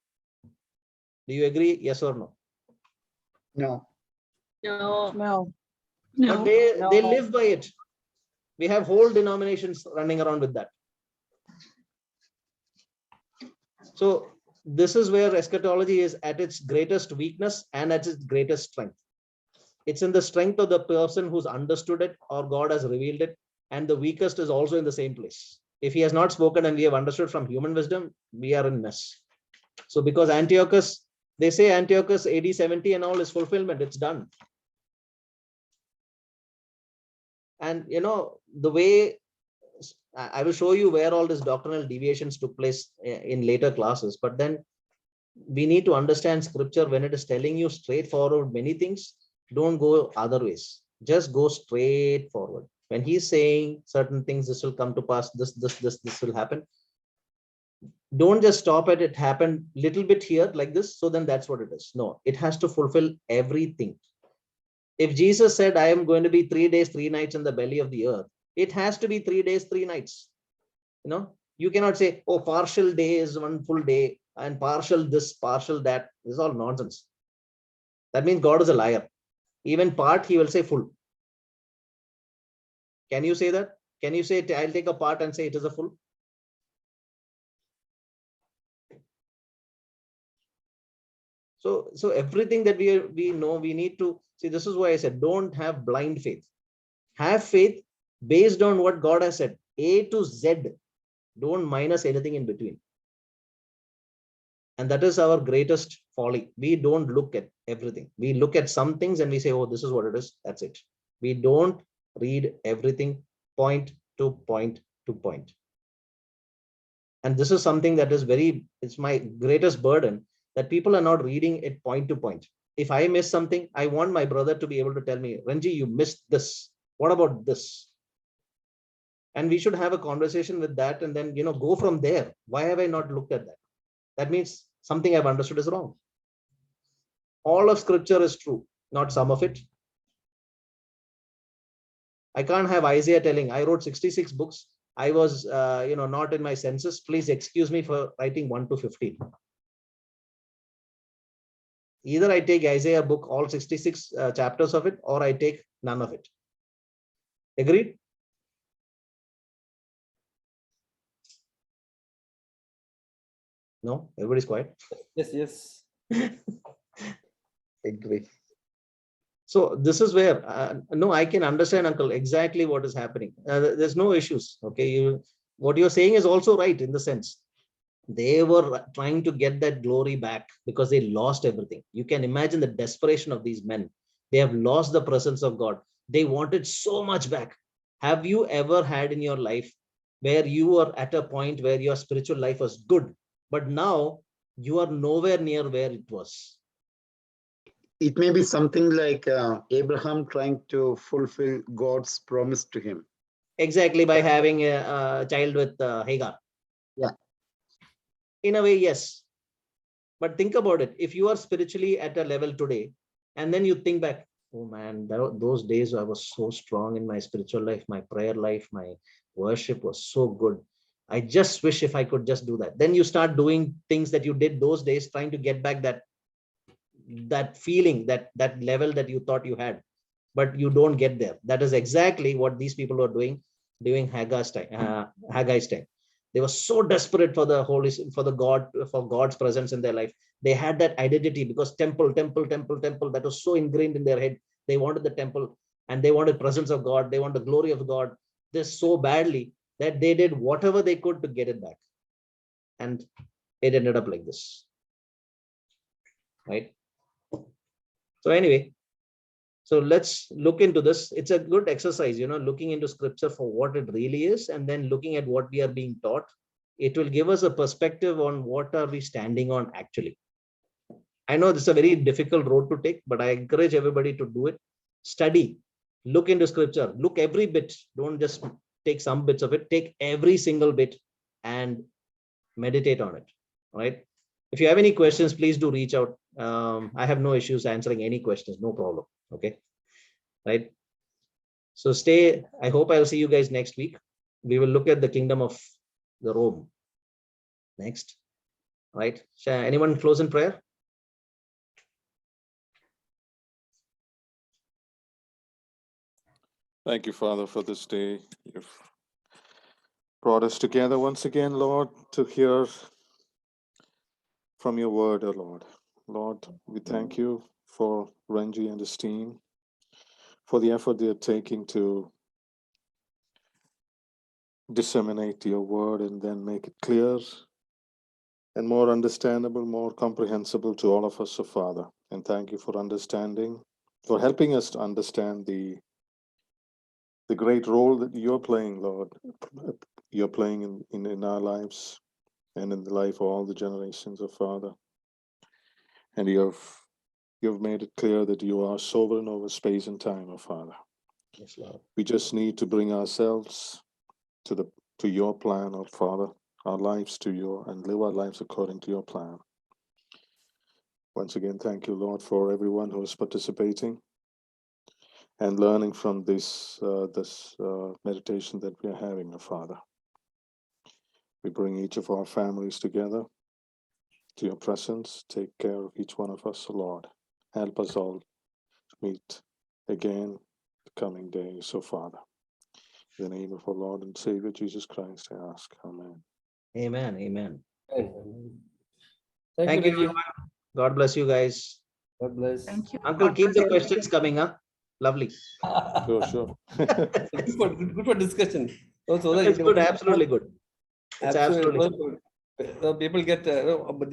[SPEAKER 1] Do you agree? Yes or no?
[SPEAKER 9] No.
[SPEAKER 8] No.
[SPEAKER 1] But they live by it. We have whole denominations running around with that. So this is where eschatology is at its greatest weakness and at its greatest strength. It's in the strength of the person who's understood it or God has revealed it, and the weakest is also in the same place. If he has not spoken and we have understood from human wisdom, we are in mess. So because Antiochus, they say Antiochus AD 70 and all is fulfillment, it's done. And the way I will show you where all these doctrinal deviations took place in later classes, but then we need to understand scripture when it is telling you straightforward many things. Don't go other ways. Just go straight forward. When he's saying certain things, this will come to pass, this will happen. Don't just stop at it happened little bit here like this, so then that's what it is. No, it has to fulfill everything. If Jesus said, I am going to be 3 days, 3 nights in the belly of the earth, it has to be 3 days, 3 nights. You cannot say, oh, partial day is one full day and partial this, partial that. This is all nonsense. That means God is a liar. Even part, he will say full. Can you say that? Can you say, I'll take a part and say it is a full? So everything that we know, we need to see. This is why I said, don't have blind faith. Have faith based on what God has said, A to Z. Don't minus anything in between. And that is our greatest folly. We don't look at everything. We look at some things and we say, oh, this is what it is. That's it. We don't read everything point to point to point. And this is something that is it's my greatest burden, that people are not reading it point to point. If I miss something, I want my brother to be able to tell me, Ranji, you missed this. What about this? And we should have a conversation with that and then, go from there. Why have I not looked at that? That means something I've understood is wrong. All of scripture is true, not some of it. I can't have Isaiah telling, I wrote 66 books. I was, not in my senses. Please excuse me for writing 1 to 15. Either I take Isaiah book, all 66 chapters of it, or I take none of it. Agreed? No, everybody's quiet.
[SPEAKER 6] Yes.
[SPEAKER 1] Agree. So this is where, no, I can understand, uncle, exactly what is happening. There's no issues. Okay. What you're saying is also right in the sense. They were trying to get that glory back because they lost everything. You can imagine the desperation of these men. They have lost the presence of God. They wanted so much back. Have you ever had in your life where you were at a point where your spiritual life was good, but now you are nowhere near where it was?
[SPEAKER 9] It may be something like Abraham trying to fulfill God's promise to him.
[SPEAKER 1] Exactly, by having a child with Hagar.
[SPEAKER 9] Yeah.
[SPEAKER 1] In a way, yes. But think about it. If you are spiritually at a level today, and then you think back, oh man, those days I was so strong in my spiritual life, my prayer life, my worship was so good. I just wish if I could just do that. Then you start doing things that you did those days, trying to get back that feeling, that level that you thought you had, but you don't get there. That is exactly what these people were doing during Haggai's time. They were so desperate for for God's presence in their life. They had that identity because temple, that was so ingrained in their head. They wanted the temple and they wanted presence of God. They want the glory of God this so badly that they did whatever they could to get it back. And it ended up like this. Right? So anyway, so let's look into this. It's a good exercise, looking into scripture for what it really is, and then looking at what we are being taught. It will give us a perspective on what are we standing on actually. I know this is a very difficult road to take, but I encourage everybody to do it. Study, look into scripture, look every bit. Don't just take some bits of it, take every single bit and meditate on it. All right. If you have any questions, please do reach out. I have no issues answering any questions, no problem. Okay. Right. So stay. I hope I'll see you guys next week. We will look at the kingdom of the Rome next. Right. Shall anyone close in prayer?
[SPEAKER 4] Thank you, Father, for this day. You've brought us together once again, Lord, to hear from your word, O Lord. Lord, we thank you for Ranji and his team, for the effort they're taking to disseminate your word and then make it clear and more understandable, more comprehensible to all of us, O Father. And thank you for understanding, for helping us to understand the great role that you're playing, Lord. You're playing in our lives and in the life of all the generations of Father. And you have You've made it clear that you are sovereign over space and time, O Father.
[SPEAKER 1] Yes, Lord.
[SPEAKER 4] We just need to bring ourselves to your plan, O Father, our lives to your, and live our lives according to your plan. Once again, thank you, Lord, for everyone who is participating and learning from this meditation that we are having, O Father. We bring each of our families together to your presence. Take care of each one of us, O Lord. Help us all to meet again the coming days, O Father. In the name of our Lord and Savior Jesus Christ, I ask. Amen.
[SPEAKER 1] Amen. Amen.
[SPEAKER 6] Thank
[SPEAKER 1] you,
[SPEAKER 6] you.
[SPEAKER 1] everyone. God bless you guys.
[SPEAKER 6] God bless.
[SPEAKER 5] Thank you.
[SPEAKER 1] Uncle,
[SPEAKER 5] God
[SPEAKER 1] keep
[SPEAKER 5] bless
[SPEAKER 1] the
[SPEAKER 5] you.
[SPEAKER 1] questions coming up. Lovely.
[SPEAKER 4] Sure.
[SPEAKER 6] Good for discussion. So that
[SPEAKER 1] It's good. Absolutely good. It's absolutely
[SPEAKER 6] People get different